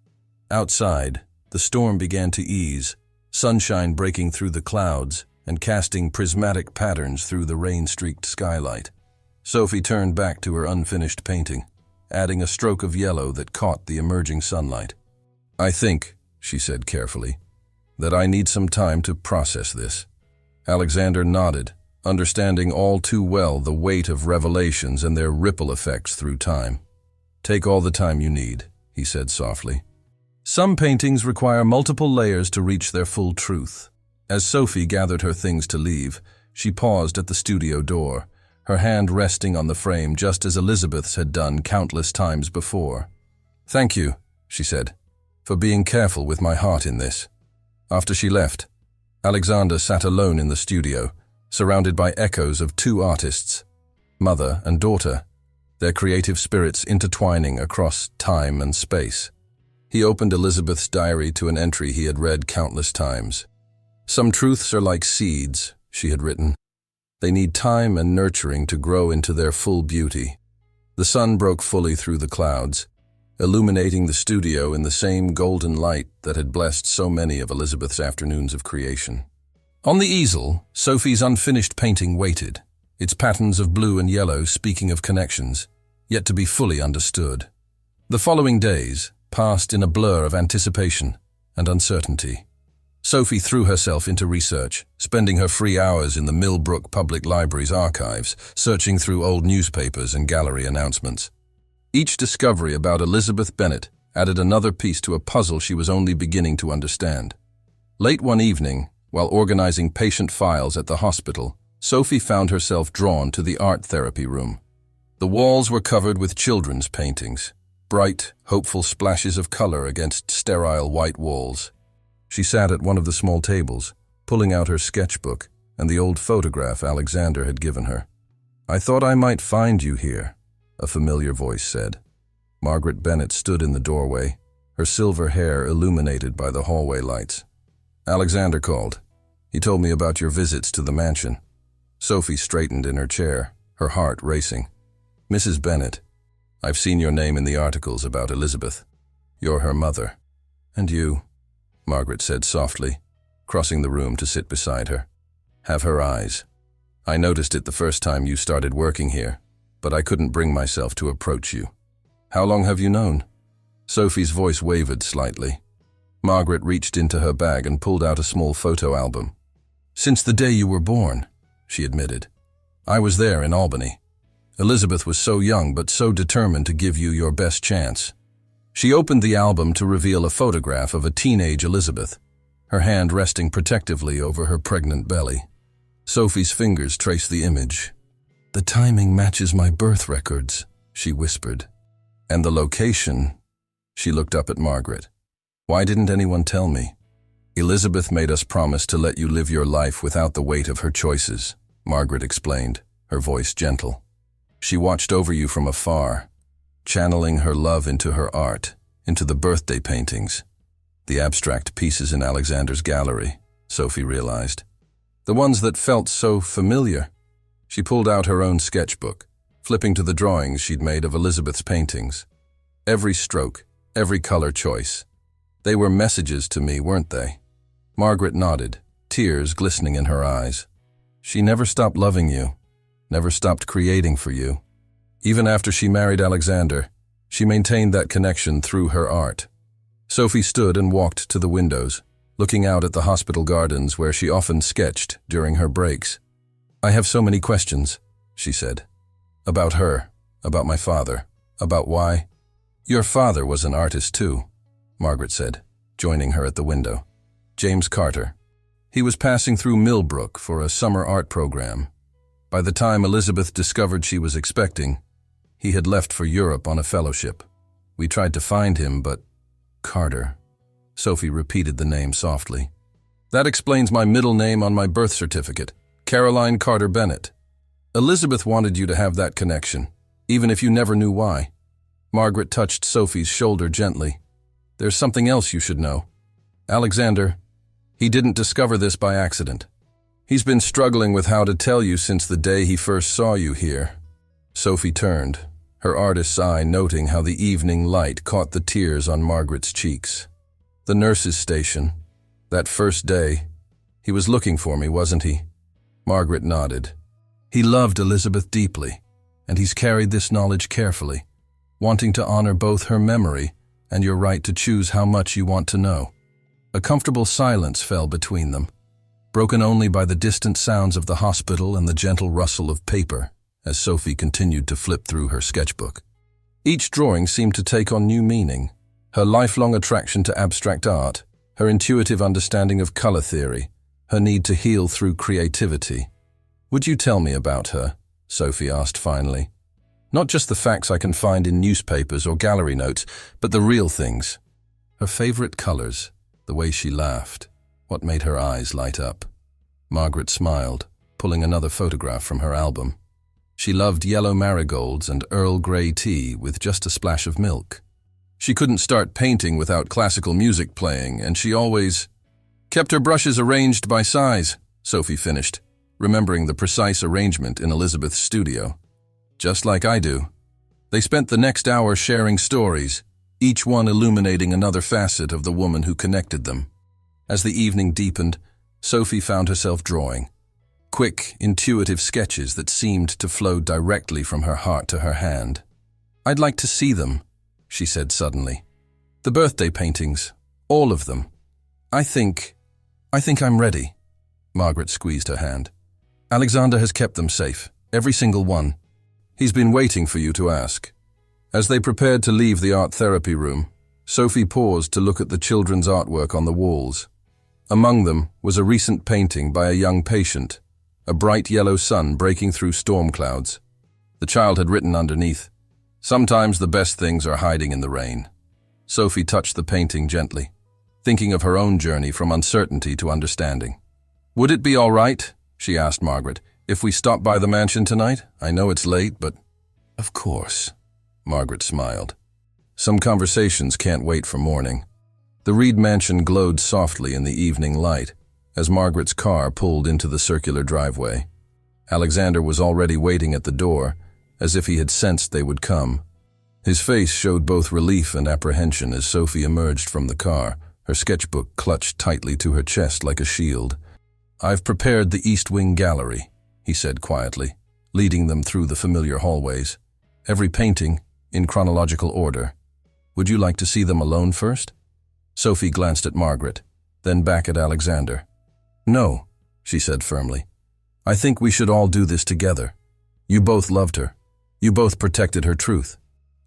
Outside, the storm began to ease, sunshine breaking through the clouds and casting prismatic patterns through the rain-streaked skylight. Sophie turned back to her unfinished painting, adding a stroke of yellow that caught the emerging sunlight. "I think," she said carefully, "that I need some time to process this." Alexander nodded, understanding all too well the weight of revelations and their ripple effects through time. "Take all the time you need," he said softly. Some paintings require multiple layers to reach their full truth. As Sophie gathered her things to leave, she paused at the studio door, her hand resting on the frame just as Elizabeth's had done countless times before. "Thank you," she said, "for being careful with my heart in this." After she left, Alexander sat alone in the studio, surrounded by echoes of two artists, mother and daughter, their creative spirits intertwining across time and space. He opened Elizabeth's diary to an entry he had read countless times. "Some truths are like seeds," she had written. "They need time and nurturing to grow into their full beauty." The sun broke fully through the clouds, illuminating the studio in the same golden light that had blessed so many of Elizabeth's afternoons of creation. On the easel, Sophie's unfinished painting waited, its patterns of blue and yellow speaking of connections, yet to be fully understood. The following days passed in a blur of anticipation and uncertainty. Sophie threw herself into research, spending her free hours in the Millbrook Public Library's archives, searching through old newspapers and gallery announcements. Each discovery about Elizabeth Bennet added another piece to a puzzle she was only beginning to understand. Late one evening, while organizing patient files at the hospital, Sophie found herself drawn to the art therapy room. The walls were covered with children's paintings, bright, hopeful splashes of color against sterile white walls. She sat at one of the small tables, pulling out her sketchbook and the old photograph Alexander had given her. "I thought I might find you here," a familiar voice said. Margaret Bennet stood in the doorway, her silver hair illuminated by the hallway lights. "Alexander called. He told me about your visits to the mansion." Sophie straightened in her chair, her heart racing. "Mrs. Bennet, I've seen your name in the articles about Elizabeth. You're her mother." "And you," Margaret said softly, crossing the room to sit beside her. "Have her eyes. I noticed it the first time you started working here, but I couldn't bring myself to approach you." "How long have you known?" Sophie's voice wavered slightly. Margaret reached into her bag and pulled out a small photo album. "Since the day you were born," she admitted. "I was there in Albany. Elizabeth was so young but so determined to give you your best chance." She opened the album to reveal a photograph of a teenage Elizabeth, her hand resting protectively over her pregnant belly. Sophie's fingers traced the image. "The timing matches my birth records," she whispered. "And the location?" She looked up at Margaret. "Why didn't anyone tell me?" "Elizabeth made us promise to let you live your life without the weight of her choices," Margaret explained, her voice gentle. "She watched over you from afar, channeling her love into her art, into the birthday paintings, the abstract pieces in Alexander's gallery," Sophie realized. "The ones that felt so familiar." She pulled out her own sketchbook, flipping to the drawings she'd made of Elizabeth's paintings. Every stroke, every color choice. They were messages to me, weren't they? Margaret nodded, tears glistening in her eyes. "She never stopped loving you, never stopped creating for you. Even after she married Alexander, she maintained that connection through her art." Sophie stood and walked to the windows, looking out at the hospital gardens where she often sketched during her breaks. "I have so many questions," she said. "About her, about my father, about why." "Your father was an artist too," Margaret said, joining her at the window. "James Carter. He was passing through Millbrook for a summer art program. By the time Elizabeth discovered she was expecting, he had left for Europe on a fellowship. We tried to find him, but—" "Carter." Sophie repeated the name softly. "That explains my middle name on my birth certificate, Caroline Carter Bennet. Elizabeth wanted you to have that connection, even if you never knew why." Margaret touched Sophie's shoulder gently. "There's something else you should know. Alexander, he didn't discover this by accident. He's been struggling with how to tell you since the day he first saw you here. Sophie turned, her artist's eye noting how the evening light caught the tears on Margaret's cheeks. The nurse's station. That first day. He was looking for me, wasn't he? Margaret nodded. He loved Elizabeth deeply, and he's carried this knowledge carefully, wanting to honor both her memory and your right to choose how much you want to know. A comfortable silence fell between them, broken only by the distant sounds of the hospital and the gentle rustle of paper as Sophie continued to flip through her sketchbook. Each drawing seemed to take on new meaning. Her lifelong attraction to abstract art, her intuitive understanding of color theory, her need to heal through creativity. "Would you tell me about her?" Sophie asked finally. "Not just the facts I can find in newspapers or gallery notes, but the real things. Her favorite colors, the way she laughed, what made her eyes light up." Margaret smiled, pulling another photograph from her album. She loved yellow marigolds and Earl Grey tea with just a splash of milk. She couldn't start painting without classical music playing, and she always kept her brushes arranged by size, Sophie finished, remembering the precise arrangement in Elizabeth's studio. "Just like I do." They spent the next hour sharing stories, each one illuminating another facet of the woman who connected them. As the evening deepened, Sophie found herself drawing. Quick, intuitive sketches that seemed to flow directly from her heart to her hand. "I'd like to see them," she said suddenly. "The birthday paintings, all of them. I think I'm ready." Margaret squeezed her hand. "Alexander has kept them safe, every single one. He's been waiting for you to ask." As they prepared to leave the art therapy room, Sophie paused to look at the children's artwork on the walls. Among them was a recent painting by a young patient, a bright yellow sun breaking through storm clouds. The child had written underneath, "Sometimes the best things are hiding in the rain." Sophie touched the painting gently, thinking of her own journey from uncertainty to understanding. "Would it be all right," she asked Margaret, "if we stop by the mansion tonight? I know it's late, but—" "Of course," Margaret smiled. "Some conversations can't wait for morning." The Reed mansion glowed softly in the evening light as Margaret's car pulled into the circular driveway. Alexander was already waiting at the door, as if he had sensed they would come. His face showed both relief and apprehension as Sophie emerged from the car, her sketchbook clutched tightly to her chest like a shield. "I've prepared the East Wing Gallery," he said quietly, leading them through the familiar hallways. "Every painting, in chronological order. Would you like to see them alone first?" Sophie glanced at Margaret, then back at Alexander. "No," she said firmly. "I think we should all do this together. You both loved her. You both protected her truth.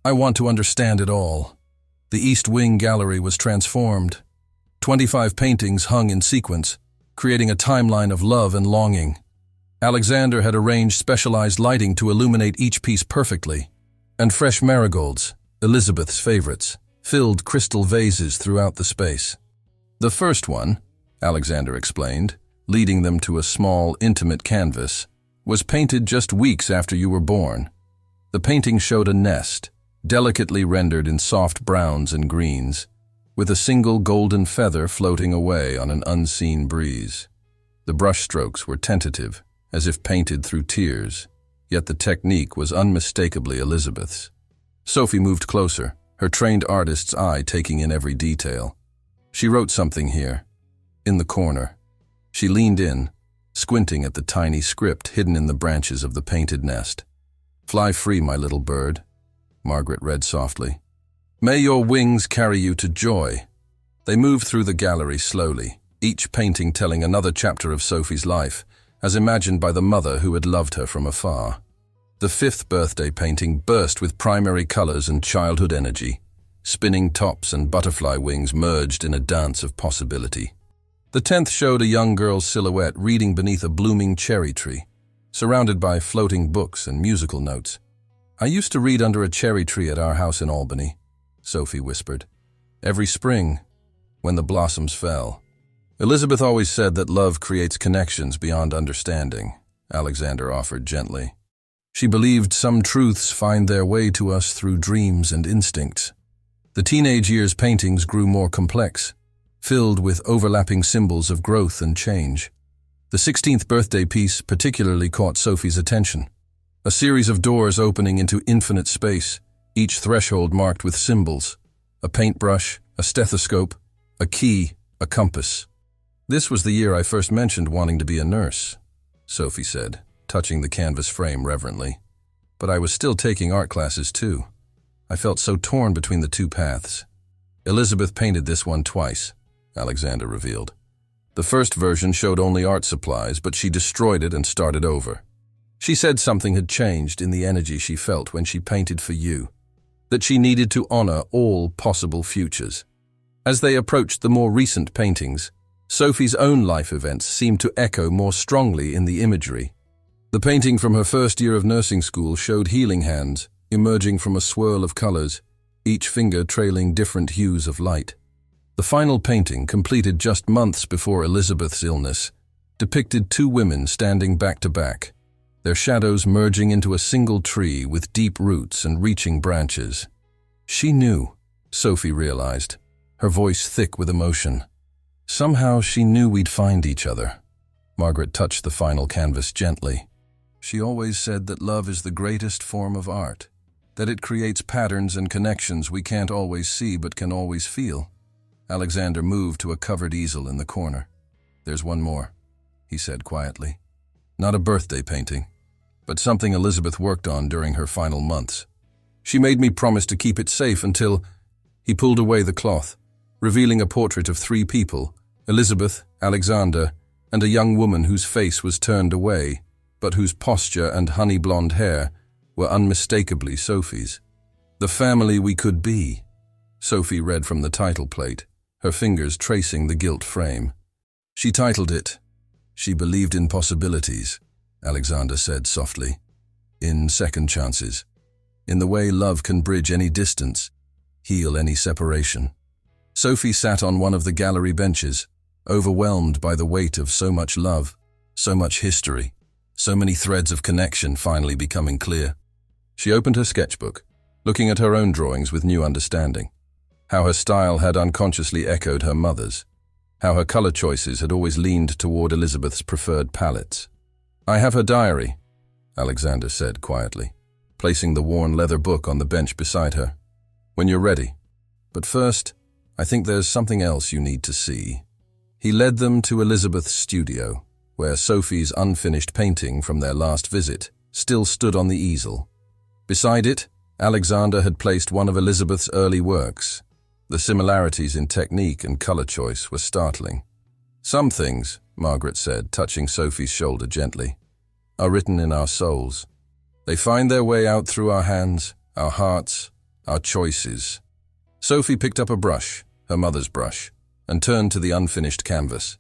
I want to understand it all." The East Wing Gallery was transformed. 25 paintings hung in sequence, creating a timeline of love and longing. Alexander had arranged specialized lighting to illuminate each piece perfectly, and fresh marigolds, Elizabeth's favorites, filled crystal vases throughout the space. "The first one," Alexander explained, leading them to a small, intimate canvas, "was painted just weeks after you were born." The painting showed a nest, delicately rendered in soft browns and greens, with a single golden feather floating away on an unseen breeze. The brushstrokes were tentative, as if painted through tears, yet the technique was unmistakably Elizabeth's. Sophie moved closer, her trained artist's eye taking in every detail. "She wrote something here, in the corner." She leaned in, squinting at the tiny script hidden in the branches of the painted nest. "Fly free, my little bird," Margaret read softly. "May your wings carry you to joy." They moved through the gallery slowly, each painting telling another chapter of Sophie's life, as imagined by the mother who had loved her from afar. The 5th birthday painting burst with primary colors and childhood energy. Spinning tops and butterfly wings merged in a dance of possibility. The 10th showed a young girl's silhouette reading beneath a blooming cherry tree, surrounded by floating books and musical notes. "I used to read under a cherry tree at our house in Albany," Sophie whispered. "Every spring, when the blossoms fell." "Elizabeth always said that love creates connections beyond understanding," Alexander offered gently. "She believed some truths find their way to us through dreams and instincts." The teenage years paintings grew more complex, filled with overlapping symbols of growth and change. The 16th birthday piece particularly caught Sophie's attention. A series of doors opening into infinite space, each threshold marked with symbols: a paintbrush, a stethoscope, a key, a compass. "This was the year I first mentioned wanting to be a nurse," Sophie said, touching the canvas frame reverently. "But I was still taking art classes too. I felt so torn between the two paths." "Elizabeth painted this one twice," Alexander revealed. "The first version showed only art supplies, but she destroyed it and started over. She said something had changed in the energy she felt when she painted for you, that she needed to honor all possible futures." As they approached the more recent paintings, Sophie's own life events seemed to echo more strongly in the imagery. The painting from her first year of nursing school showed healing hands emerging from a swirl of colors, each finger trailing different hues of light. The final painting, completed just months before Elizabeth's illness, depicted two women standing back to back, their shadows merging into a single tree with deep roots and reaching branches. She knew, Sophie realized, her voice thick with emotion. Somehow she knew we'd find each other. Margaret touched the final canvas gently. "She always said that love is the greatest form of art, that it creates patterns and connections we can't always see but can always feel." Alexander moved to a covered easel in the corner. "There's one more," he said quietly. "Not a birthday painting, but something Elizabeth worked on during her final months. She made me promise to keep it safe until—" He pulled away the cloth, revealing a portrait of three people, Elizabeth, Alexander, and a young woman whose face was turned away, but whose posture and honey-blonde hair were unmistakably Sophie's. "The family we could be," Sophie read from the title plate, her fingers tracing the gilt frame. She titled it, "She Believed in Possibilities," Alexander said softly. "In second chances. In the way love can bridge any distance, heal any separation." Sophie sat on one of the gallery benches, overwhelmed by the weight of so much love, so much history, so many threads of connection finally becoming clear. She opened her sketchbook, looking at her own drawings with new understanding. How her style had unconsciously echoed her mother's. How her color choices had always leaned toward Elizabeth's preferred palettes. "I have her diary," Alexander said quietly, placing the worn leather book on the bench beside her. "When you're ready. But first, I think there's something else you need to see." He led them to Elizabeth's studio, where Sophie's unfinished painting from their last visit still stood on the easel. Beside it, Alexander had placed one of Elizabeth's early works. The similarities in technique and color choice were startling. "Some things," Margaret said, touching Sophie's shoulder gently, "are written in our souls. They find their way out through our hands, our hearts, our choices." Sophie picked up a brush, her mother's brush, and turned to the unfinished canvas.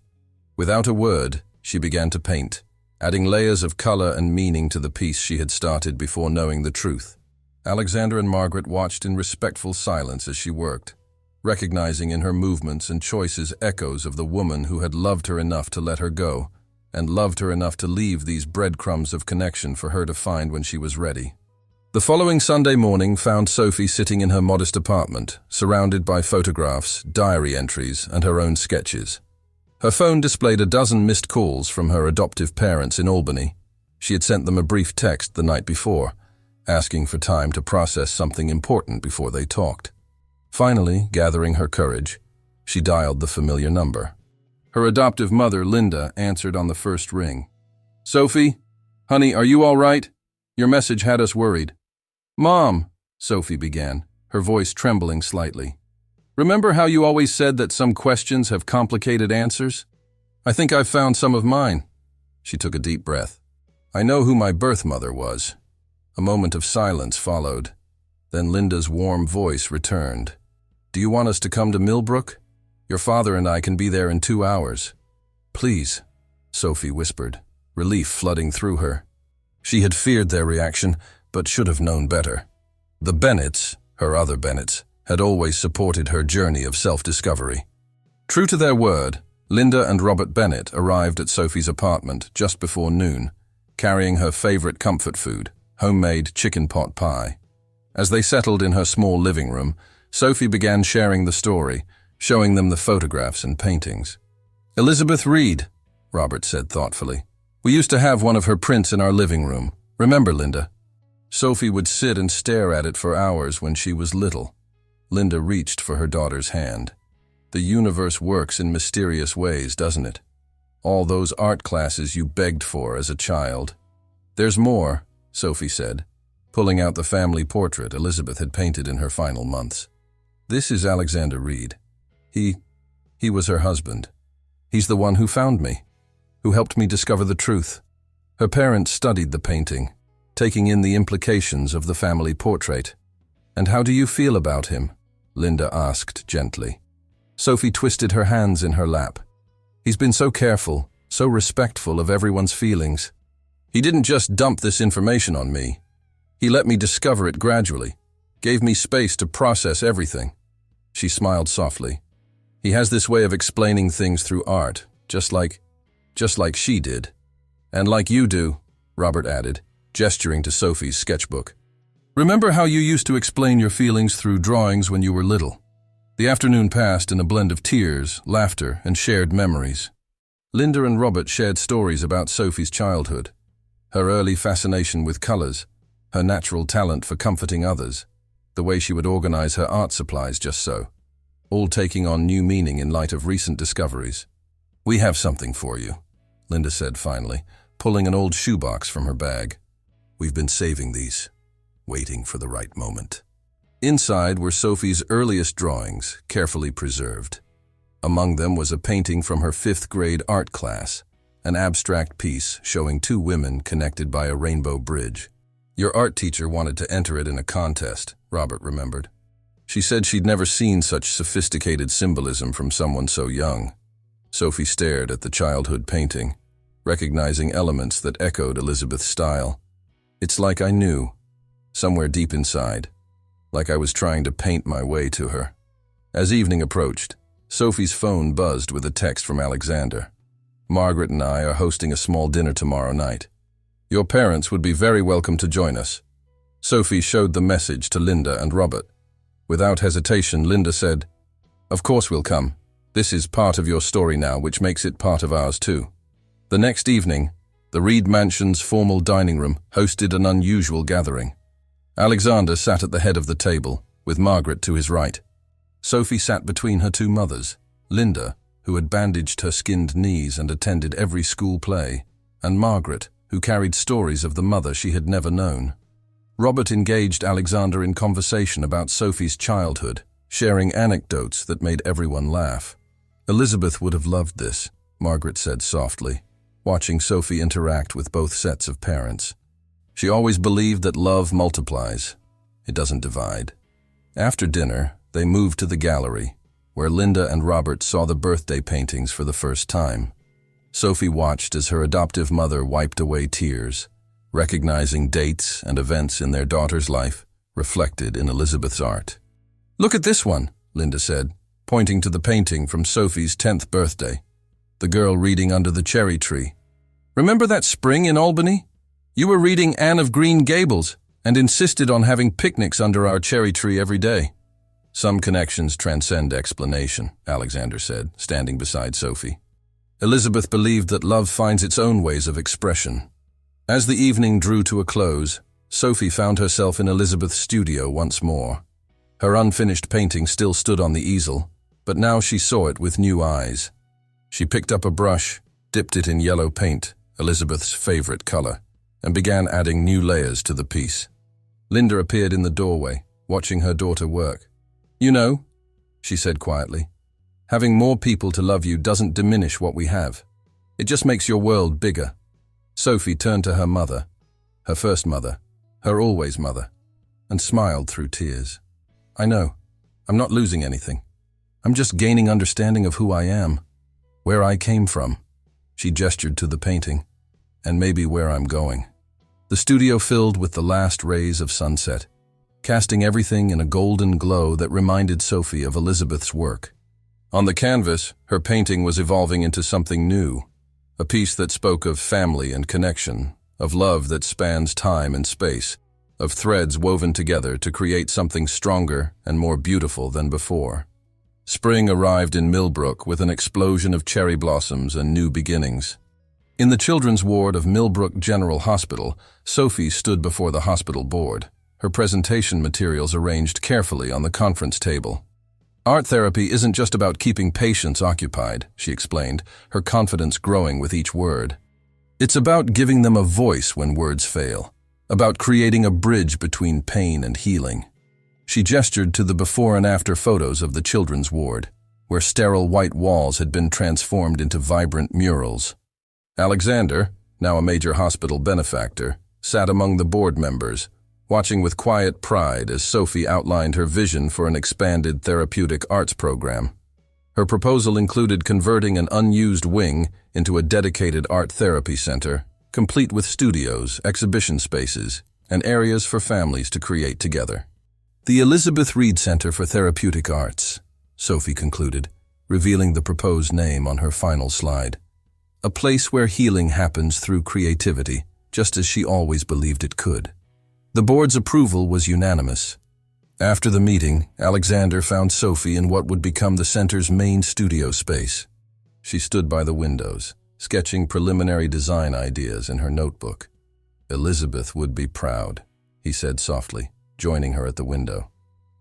Without a word, she began to paint, adding layers of color and meaning to the piece she had started before knowing the truth. Alexander and Margaret watched in respectful silence as she worked, recognizing in her movements and choices echoes of the woman who had loved her enough to let her go, and loved her enough to leave these breadcrumbs of connection for her to find when she was ready. The following Sunday morning found Sophie sitting in her modest apartment, surrounded by photographs, diary entries, and her own sketches. Her phone displayed a dozen missed calls from her adoptive parents in Albany. She had sent them a brief text the night before, asking for time to process something important before they talked. Finally, gathering her courage, she dialed the familiar number. Her adoptive mother, Linda, answered on the first ring. "Sophie? Honey, are you all right? Your message had us worried." "Mom," Sophie began, her voice trembling slightly. "Remember how you always said that some questions have complicated answers? I think I've found some of mine." She took a deep breath. "I know who my birth mother was." A moment of silence followed. Then Linda's warm voice returned. "Do you want us to come to Millbrook? Your father and I can be there in 2 hours." "Please," Sophie whispered, relief flooding through her. She had feared their reaction, but should have known better. The Bennetts, her other Bennetts, had always supported her journey of self-discovery. True to their word, Linda and Robert Bennett arrived at Sophie's apartment just before noon, carrying her favorite comfort food, homemade chicken pot pie. As they settled in her small living room, Sophie began sharing the story, showing them the photographs and paintings. "Elizabeth Reed," Robert said thoughtfully. "We used to have one of her prints in our living room. Remember, Linda?" Sophie would sit and stare at it for hours when she was little. Linda reached for her daughter's hand. "The universe works in mysterious ways, doesn't it? All those art classes you begged for as a child." "There's more," Sophie said, pulling out the family portrait Elizabeth had painted in her final months. "This is Alexander Reed. He was her husband. He's the one who found me, who helped me discover the truth." Her parents studied the painting, taking in the implications of the family portrait. "And how do you feel about him?" Linda asked gently. Sophie twisted her hands in her lap. "He's been so careful, so respectful of everyone's feelings. He didn't just dump this information on me. He let me discover it gradually, gave me space to process everything." She smiled softly. "He has this way of explaining things through art, just like she did. And like you do," Robert added, gesturing to Sophie's sketchbook. "Remember how you used to explain your feelings through drawings when you were little?" The afternoon passed in a blend of tears, laughter, and shared memories. Linda and Robert shared stories about Sophie's childhood, her early fascination with colors, her natural talent for comforting others, the way she would organize her art supplies just so, all taking on new meaning in light of recent discoveries. "We have something for you," Linda said finally, pulling an old shoebox from her bag. "We've been saving these, waiting for the right moment." Inside were Sophie's earliest drawings, carefully preserved. Among them was a painting from her 5th grade art class, an abstract piece showing 2 women connected by a rainbow bridge. "Your art teacher wanted to enter it in a contest," Robert remembered. "She said she'd never seen such sophisticated symbolism from someone so young." Sophie stared at the childhood painting, recognizing elements that echoed Elizabeth's style. "It's like I knew, somewhere deep inside, like I was trying to paint my way to her." As evening approached, Sophie's phone buzzed with a text from Alexander. "Margaret and I are hosting a small dinner tomorrow night. Your parents would be very welcome to join us." Sophie showed the message to Linda and Robert. Without hesitation, Linda said, "Of course we'll come. This is part of your story now, which makes it part of ours too." The next evening, the Reed Mansion's formal dining room hosted an unusual gathering. Alexander sat at the head of the table, with Margaret to his right. Sophie sat between her 2 mothers, Linda, who had bandaged her skinned knees and attended every school play, and Margaret, who carried stories of the mother she had never known. Robert engaged Alexander in conversation about Sophie's childhood, sharing anecdotes that made everyone laugh. "Elizabeth would have loved this," Margaret said softly, watching Sophie interact with both sets of parents. "She always believed that love multiplies. It doesn't divide." After dinner, they moved to the gallery, where Linda and Robert saw the birthday paintings for the first time. Sophie watched as her adoptive mother wiped away tears, recognizing dates and events in their daughter's life reflected in Elizabeth's art. "Look at this one," Linda said, pointing to the painting from Sophie's 10th birthday. The girl reading under the cherry tree. "Remember that spring in Albany? You were reading Anne of Green Gables and insisted on having picnics under our cherry tree every day." "Some connections transcend explanation," Alexander said, standing beside Sophie. Elizabeth believed that love finds its own ways of expression. As the evening drew to a close, Sophie found herself in Elizabeth's studio once more. Her unfinished painting still stood on the easel, but now she saw it with new eyes. She picked up a brush, dipped it in yellow paint, Elizabeth's favorite color, and began adding new layers to the piece. Linda appeared in the doorway, watching her daughter work. "You know," she said quietly, "having more people to love you doesn't diminish what we have. It just makes your world bigger." Sophie turned to her mother, her first mother, her always mother, and smiled through tears. "I know. I'm not losing anything. I'm just gaining understanding of who I am, where I came from." She gestured to the painting, "and maybe where I'm going." The studio filled with the last rays of sunset, casting everything in a golden glow that reminded Sophie of Elizabeth's work. On the canvas, her painting was evolving into something new, a piece that spoke of family and connection, of love that spans time and space, of threads woven together to create something stronger and more beautiful than before. Spring arrived in Millbrook with an explosion of cherry blossoms and new beginnings. In the children's ward of Millbrook General Hospital, Sophie stood before the hospital board, her presentation materials arranged carefully on the conference table. Art therapy isn't just about keeping patients occupied, she explained, her confidence growing with each word. It's about giving them a voice when words fail, about creating a bridge between pain and healing. She gestured to the before and after photos of the children's ward, where sterile white walls had been transformed into vibrant murals. Alexander, now a major hospital benefactor, sat among the board members, watching with quiet pride as Sophie outlined her vision for an expanded therapeutic arts program. Her proposal included converting an unused wing into a dedicated art therapy center, complete with studios, exhibition spaces, and areas for families to create together. The Elizabeth Reed Center for Therapeutic Arts, Sophie concluded, revealing the proposed name on her final slide. A place where healing happens through creativity, just as she always believed it could. The board's approval was unanimous. After the meeting, Alexander found Sophie in what would become the center's main studio space. She stood by the windows, sketching preliminary design ideas in her notebook. "Elizabeth would be proud," he said softly, joining her at the window.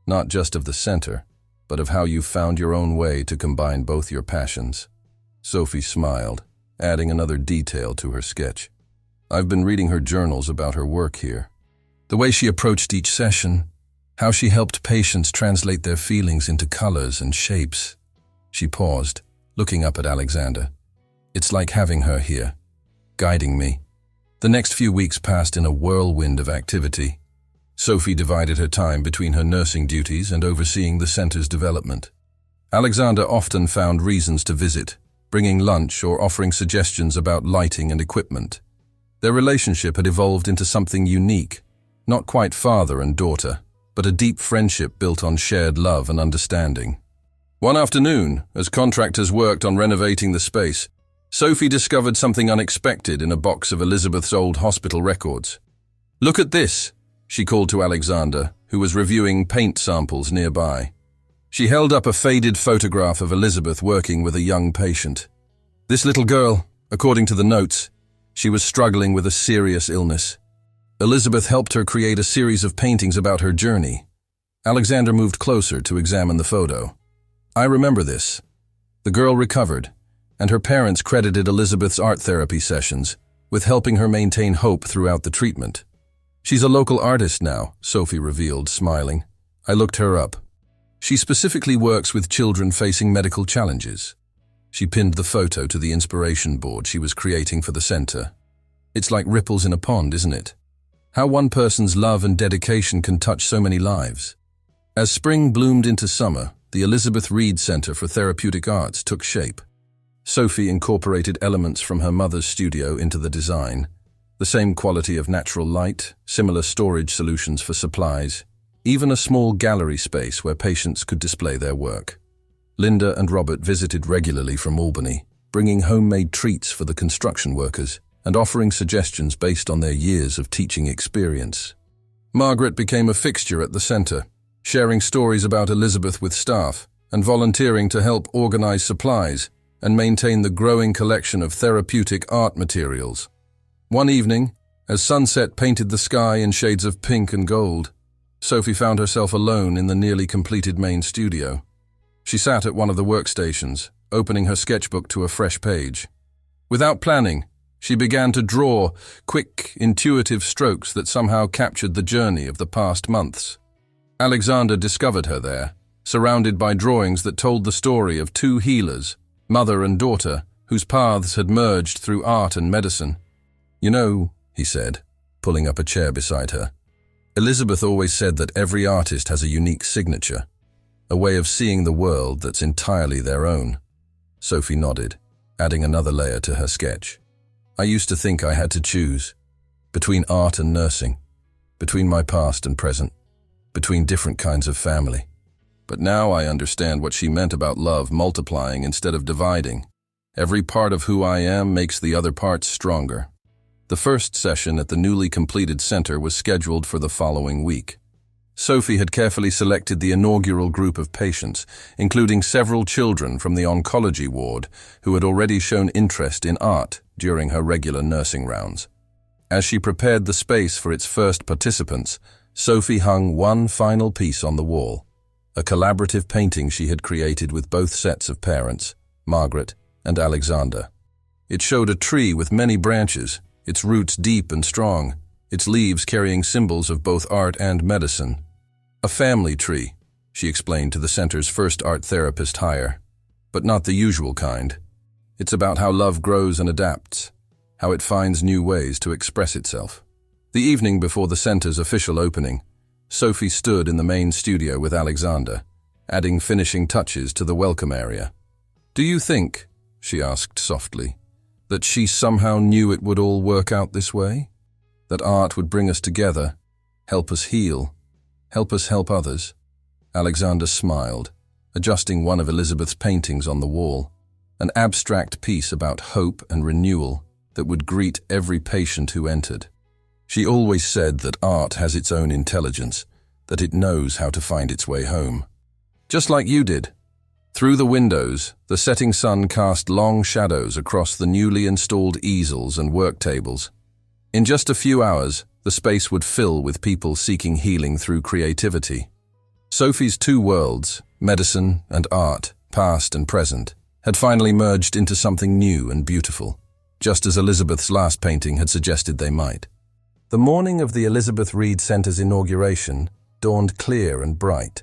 "Not just of the center, but of how you found your own way to combine both your passions." Sophie smiled, adding another detail to her sketch. "I've been reading her journals about her work here. The way she approached each session, how she helped patients translate their feelings into colors and shapes." She paused, looking up at Alexander. "It's like having her here, guiding me." The next few weeks passed in a whirlwind of activity. Sophie divided her time between her nursing duties and overseeing the center's development. Alexander often found reasons to visit, bringing lunch or offering suggestions about lighting and equipment. Their relationship had evolved into something unique, not quite father and daughter, but a deep friendship built on shared love and understanding. One afternoon, as contractors worked on renovating the space, Sophie discovered something unexpected in a box of Elizabeth's old hospital records. "Look at this," she called to Alexander, who was reviewing paint samples nearby. She held up a faded photograph of Elizabeth working with a young patient. This little girl, according to the notes, she was struggling with a serious illness. Elizabeth helped her create a series of paintings about her journey. Alexander moved closer to examine the photo. "I remember this." The girl recovered, and her parents credited Elizabeth's art therapy sessions with helping her maintain hope throughout the treatment. "She's a local artist now," Sophie revealed, smiling. "I looked her up. She specifically works with children facing medical challenges." She pinned the photo to the inspiration board she was creating for the center. "It's like ripples in a pond, isn't it? How one person's love and dedication can touch so many lives." As spring bloomed into summer, the Elizabeth Reed Center for Therapeutic Arts took shape. Sophie incorporated elements from her mother's studio into the design. The same quality of natural light, similar storage solutions for supplies, even a small gallery space where patients could display their work. Linda and Robert visited regularly from Albany, bringing homemade treats for the construction workers and offering suggestions based on their years of teaching experience. Margaret became a fixture at the center, sharing stories about Elizabeth with staff and volunteering to help organize supplies and maintain the growing collection of therapeutic art materials. One evening, as sunset painted the sky in shades of pink and gold, Sophie found herself alone in the nearly completed main studio. She sat at one of the workstations, opening her sketchbook to a fresh page. Without planning, she began to draw quick, intuitive strokes that somehow captured the journey of the past months. Alexander discovered her there, surrounded by drawings that told the story of two healers, mother and daughter, whose paths had merged through art and medicine. "You know," he said, pulling up a chair beside her, "Elizabeth always said that every artist has a unique signature, a way of seeing the world that's entirely their own." Sophie nodded, adding another layer to her sketch. "I used to think I had to choose between art and nursing, between my past and present, between different kinds of family. But now I understand what she meant about love multiplying instead of dividing. Every part of who I am makes the other parts stronger." The first session at the newly completed center was scheduled for the following week. Sophie had carefully selected the inaugural group of patients, including several children from the oncology ward who had already shown interest in art, during her regular nursing rounds. As she prepared the space for its first participants, Sophie hung one final piece on the wall, a collaborative painting she had created with both sets of parents, Margaret and Alexander. It showed a tree with many branches, its roots deep and strong, its leaves carrying symbols of both art and medicine. A family tree, she explained to the center's first art therapist hire, but not the usual kind. It's about how love grows and adapts, how it finds new ways to express itself. The evening before the center's official opening, Sophie stood in the main studio with Alexander, adding finishing touches to the welcome area. "Do you think," she asked softly, "that she somehow knew it would all work out this way? That art would bring us together, help us heal, help us help others?" Alexander smiled, adjusting one of Elizabeth's paintings on the wall, an abstract piece about hope and renewal that would greet every patient who entered. She always said that art has its own intelligence, that it knows how to find its way home. Just like you did. Through the windows, the setting sun cast long shadows across the newly installed easels and work tables. In just a few hours, the space would fill with people seeking healing through creativity. Sophie's two worlds, medicine and art, past and present, had finally merged into something new and beautiful, just as Elizabeth's last painting had suggested they might. The morning of the Elizabeth Reed Center's inauguration dawned clear and bright.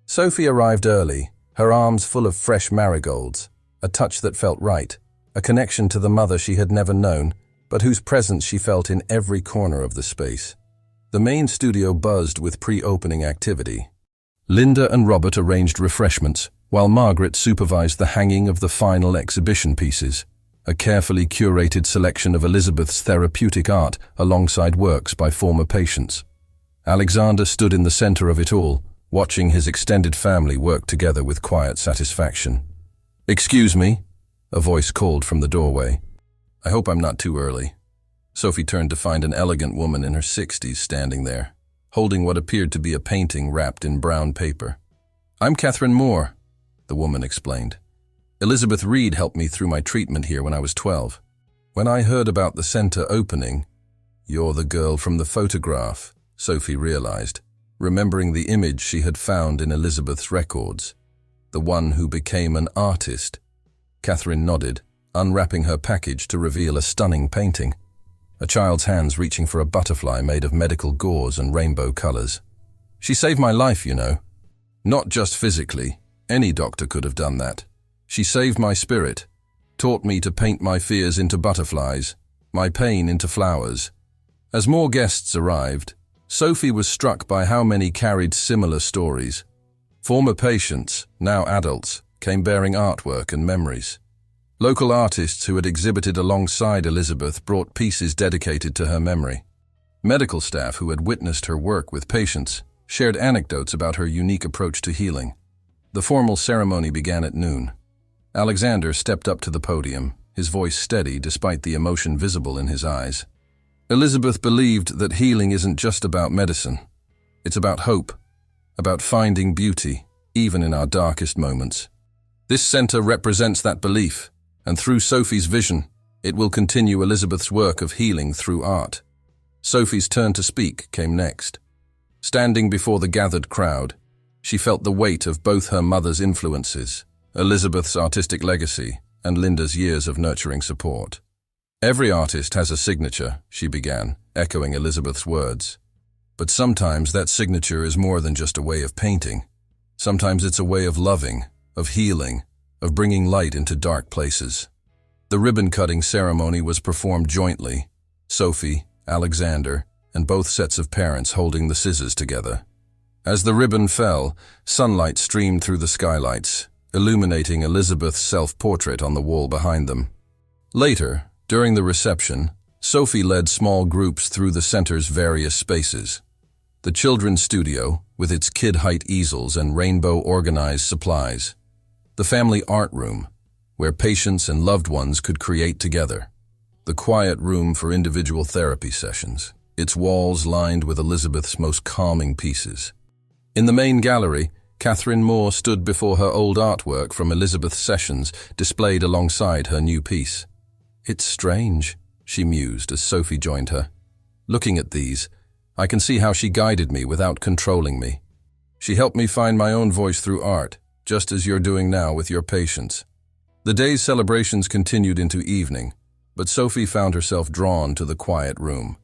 Sophie arrived early, her arms full of fresh marigolds, a touch that felt right, a connection to the mother she had never known, but whose presence she felt in every corner of the space. The main studio buzzed with pre-opening activity. Linda and Robert arranged refreshments, while Margaret supervised the hanging of the final exhibition pieces, a carefully curated selection of Elizabeth's therapeutic art alongside works by former patients. Alexander stood in the center of it all, watching his extended family work together with quiet satisfaction. "Excuse me," a voice called from the doorway. "I hope I'm not too early." Sophie turned to find an elegant woman in her 60s standing there, holding what appeared to be a painting wrapped in brown paper. "I'm Catherine Moore," the woman explained. "Elizabeth Reed helped me through my treatment here when I was 12. When I heard about the center opening—" "You're the girl from the photograph," Sophie realized, remembering the image she had found in Elizabeth's records. "The one who became an artist." Catherine nodded, unwrapping her package to reveal a stunning painting. A child's hands reaching for a butterfly made of medical gauze and rainbow colors. "She saved my life, you know. Not just physically. Any doctor could have done that. She saved my spirit, taught me to paint my fears into butterflies, my pain into flowers." As more guests arrived, Sophie was struck by how many carried similar stories. Former patients, now adults, came bearing artwork and memories. Local artists who had exhibited alongside Elizabeth brought pieces dedicated to her memory. Medical staff who had witnessed her work with patients shared anecdotes about her unique approach to healing. The formal ceremony began at noon. Alexander stepped up to the podium, his voice steady despite the emotion visible in his eyes. Elizabeth believed that healing isn't just about medicine. It's about hope, about finding beauty, even in our darkest moments. This center represents that belief, and through Sophie's vision, it will continue Elizabeth's work of healing through art. Sophie's turn to speak came next. Standing before the gathered crowd, she felt the weight of both her mother's influences, Elizabeth's artistic legacy, and Linda's years of nurturing support. "Every artist has a signature," she began, echoing Elizabeth's words. "But sometimes that signature is more than just a way of painting. Sometimes it's a way of loving, of healing, of bringing light into dark places." The ribbon-cutting ceremony was performed jointly, Sophie, Alexander, and both sets of parents holding the scissors together. As the ribbon fell, sunlight streamed through the skylights, illuminating Elizabeth's self-portrait on the wall behind them. Later, during the reception, Sophie led small groups through the center's various spaces. The children's studio, with its kid-height easels and rainbow-organized supplies. The family art room, where patients and loved ones could create together. The quiet room for individual therapy sessions, its walls lined with Elizabeth's most calming pieces. In the main gallery, Catherine Moore stood before her old artwork from Elizabeth's sessions, displayed alongside her new piece. It's strange, she mused as Sophie joined her. Looking at these, I can see how she guided me without controlling me. She helped me find my own voice through art, just as you're doing now with your patients. The day's celebrations continued into evening, but Sophie found herself drawn to the quiet room.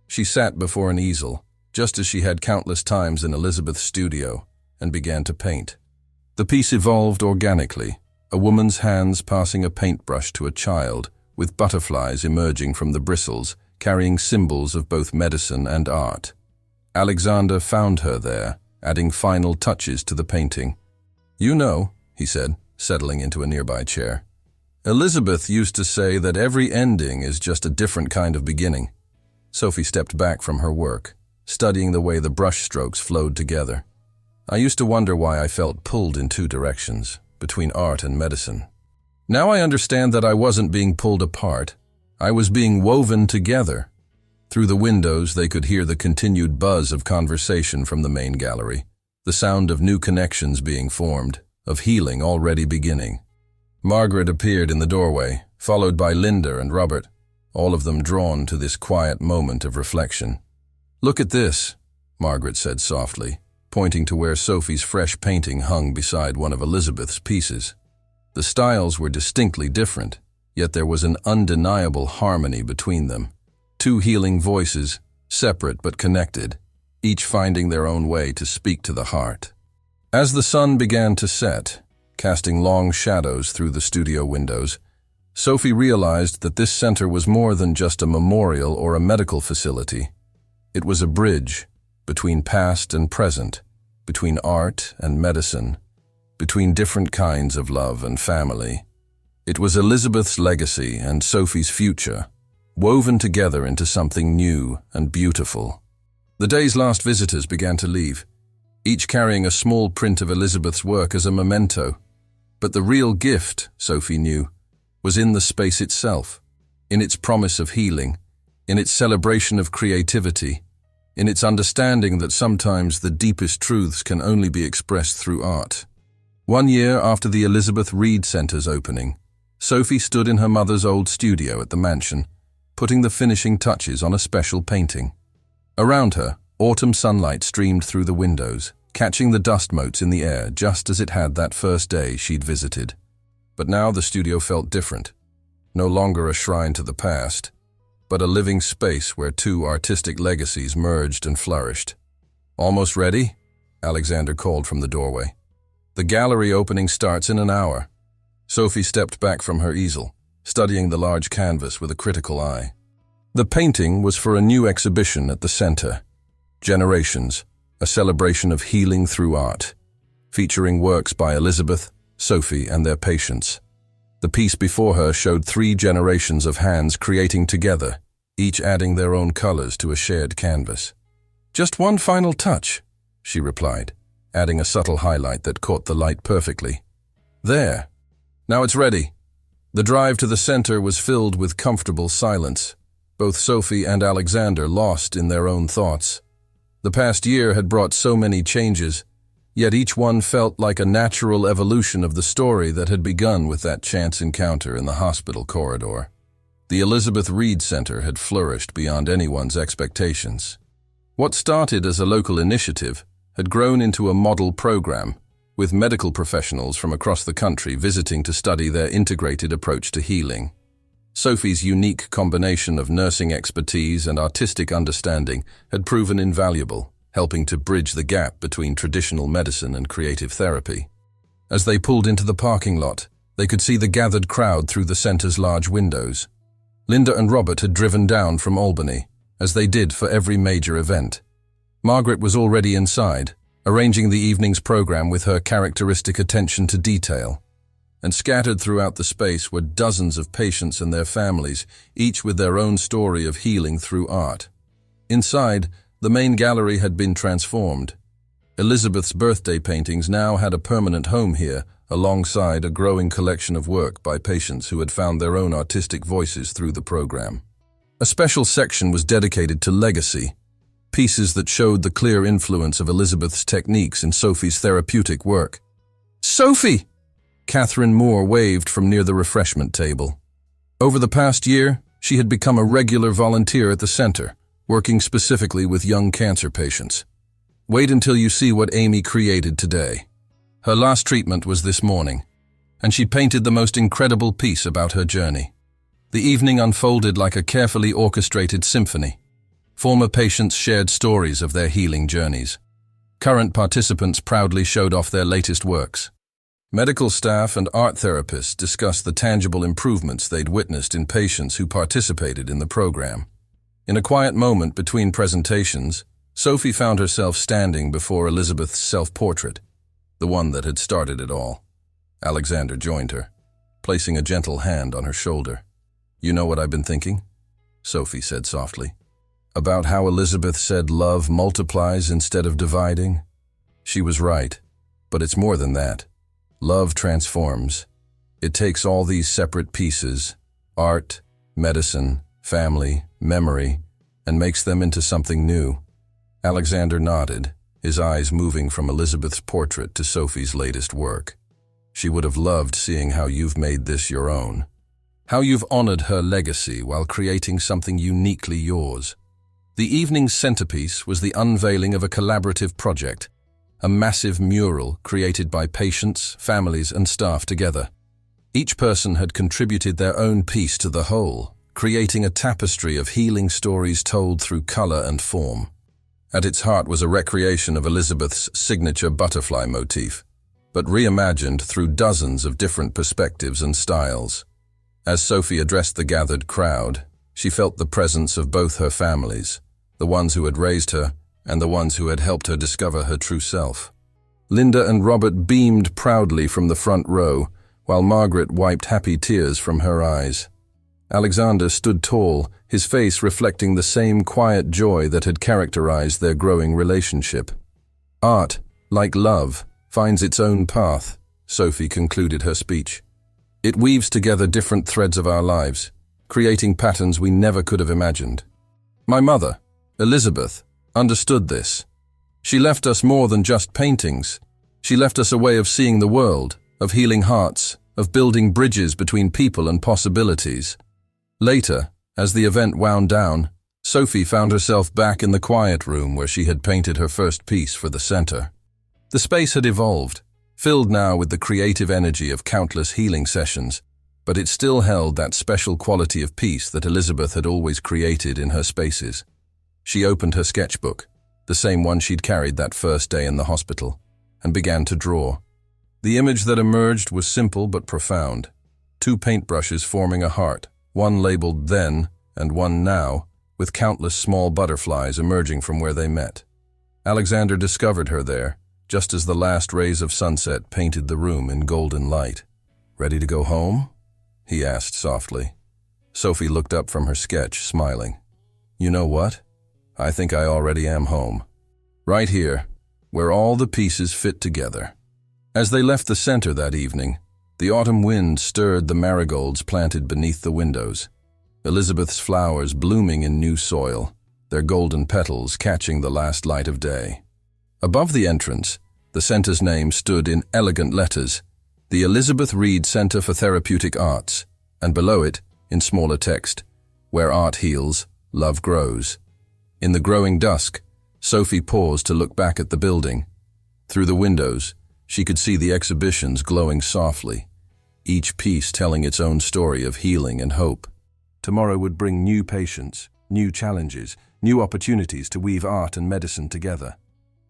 She sat before an easel, just as she had countless times in Elizabeth's studio, and began to paint. The piece evolved organically, a woman's hands passing a paintbrush to a child, with butterflies emerging from the bristles, carrying symbols of both medicine and art. Alexander found her there, adding final touches to the painting. "You know," he said, settling into a nearby chair, "Elizabeth used to say that every ending is just a different kind of beginning." Sophie stepped back from her work, studying the way the brush strokes flowed together. "I used to wonder why I felt pulled in two directions, between art and medicine. Now I understand that I wasn't being pulled apart. I was being woven together." Through the windows, they could hear the continued buzz of conversation from the main gallery, the sound of new connections being formed, of healing already beginning. Margaret appeared in the doorway, followed by Linda and Robert, all of them drawn to this quiet moment of reflection. "Look at this," Margaret said softly, pointing to where Sophie's fresh painting hung beside one of Elizabeth's pieces. The styles were distinctly different, yet there was an undeniable harmony between them. Two healing voices, separate but connected, each finding their own way to speak to the heart. As the sun began to set, casting long shadows through the studio windows, Sophie realized that this center was more than just a memorial or a medical facility. It was a bridge between past and present, between art and medicine, between different kinds of love and family. It was Elizabeth's legacy and Sophie's future, woven together into something new and beautiful. The day's last visitors began to leave, each carrying a small print of Elizabeth's work as a memento. But the real gift, Sophie knew, was in the space itself, in its promise of healing, in its celebration of creativity, in its understanding that sometimes the deepest truths can only be expressed through art. 1 year after the Elizabeth Reed Center's opening, Sophie stood in her mother's old studio at the mansion, putting the finishing touches on a special painting. Around her, autumn sunlight streamed through the windows, catching the dust motes in the air just as it had that first day she'd visited. But now the studio felt different, no longer a shrine to the past, but a living space where two artistic legacies merged and flourished. "Almost ready?" Alexander called from the doorway. "The gallery opening starts in an hour." Sophie stepped back from her easel, studying the large canvas with a critical eye. The painting was for a new exhibition at the center, Generations, a celebration of healing through art, featuring works by Elizabeth, Sophie, and their patients. The piece before her showed 3 generations of hands creating together, each adding their own colors to a shared canvas. "Just one final touch," she replied, adding a subtle highlight that caught the light perfectly. "There. Now it's ready." The drive to the center was filled with comfortable silence, both Sophie and Alexander lost in their own thoughts. The past year had brought so many changes, yet each one felt like a natural evolution of the story that had begun with that chance encounter in the hospital corridor. The Elizabeth Reed Center had flourished beyond anyone's expectations. What started as a local initiative had grown into a model program, with medical professionals from across the country visiting to study their integrated approach to healing. Sophie's unique combination of nursing expertise and artistic understanding had proven invaluable, helping to bridge the gap between traditional medicine and creative therapy. As they pulled into the parking lot, they could see the gathered crowd through the center's large windows. Linda and Robert had driven down from Albany, as they did for every major event. Margaret was already inside, arranging the evening's program with her characteristic attention to detail. And scattered throughout the space were dozens of patients and their families, each with their own story of healing through art. Inside, the main gallery had been transformed. Elizabeth's birthday paintings now had a permanent home here, alongside a growing collection of work by patients who had found their own artistic voices through the program. A special section was dedicated to legacy, pieces that showed the clear influence of Elizabeth's techniques in Sophie's therapeutic work. "Sophie!" Catherine Moore waved from near the refreshment table. Over the past year, she had become a regular volunteer at the center, working specifically with young cancer patients. Wait until you see what Amy created today. Her last treatment was this morning, and she painted the most incredible piece about her journey. The evening unfolded like a carefully orchestrated symphony. Former patients shared stories of their healing journeys. Current participants proudly showed off their latest works. Medical staff and art therapists discussed the tangible improvements they'd witnessed in patients who participated in the program. In a quiet moment between presentations, Sophie found herself standing before Elizabeth's self-portrait, the one that had started it all. Alexander joined her, placing a gentle hand on her shoulder. "You know what I've been thinking?" Sophie said softly. "About how Elizabeth said love multiplies instead of dividing? She was right, but it's more than that. Love transforms. It takes all these separate pieces, art, medicine, family, memory, and makes them into something new." Alexander nodded, his eyes moving from Elizabeth's portrait to Sophie's latest work. "She would have loved seeing how you've made this your own. How you've honored her legacy while creating something uniquely yours." The evening's centerpiece was the unveiling of a collaborative project, a massive mural created by patients, families, and staff together. Each person had contributed their own piece to the whole, creating a tapestry of healing stories told through color and form. At its heart was a recreation of Elizabeth's signature butterfly motif, but reimagined through dozens of different perspectives and styles. As Sophie addressed the gathered crowd, she felt the presence of both her families, the ones who had raised her and the ones who had helped her discover her true self. Linda and Robert beamed proudly from the front row, while Margaret wiped happy tears from her eyes. Alexander stood tall, his face reflecting the same quiet joy that had characterized their growing relationship. "Art, like love, finds its own path," Sophie concluded her speech. "It weaves together different threads of our lives, creating patterns we never could have imagined. My mother, Elizabeth, understood this. She left us more than just paintings. She left us a way of seeing the world, of healing hearts, of building bridges between people and possibilities." Later, as the event wound down, Sophie found herself back in the quiet room where she had painted her first piece for the center. The space had evolved, filled now with the creative energy of countless healing sessions, but it still held that special quality of peace that Elizabeth had always created in her spaces. She opened her sketchbook, the same one she'd carried that first day in the hospital, and began to draw. The image that emerged was simple but profound. 2 paintbrushes forming a heart, one labeled then and one now, with countless small butterflies emerging from where they met. Alexander discovered her there, just as the last rays of sunset painted the room in golden light. "Ready to go home?" he asked softly. Sophie looked up from her sketch, smiling. "You know what? I think I already am home. Right here, where all the pieces fit together." As they left the center that evening, the autumn wind stirred the marigolds planted beneath the windows, Elizabeth's flowers blooming in new soil, their golden petals catching the last light of day. Above the entrance, the center's name stood in elegant letters, the Elizabeth Reed Center for Therapeutic Arts, and below it, in smaller text, "Where art heals, love grows." In the growing dusk, Sophie paused to look back at the building. Through the windows, she could see the exhibitions glowing softly, each piece telling its own story of healing and hope. Tomorrow would bring new patients, new challenges, new opportunities to weave art and medicine together.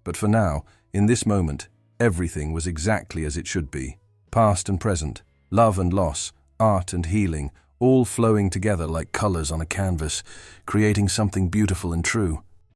But for now, in this moment, everything was exactly as it should be. Past and present, love and loss, art and healing, all flowing together like colors on a canvas, creating something beautiful and true.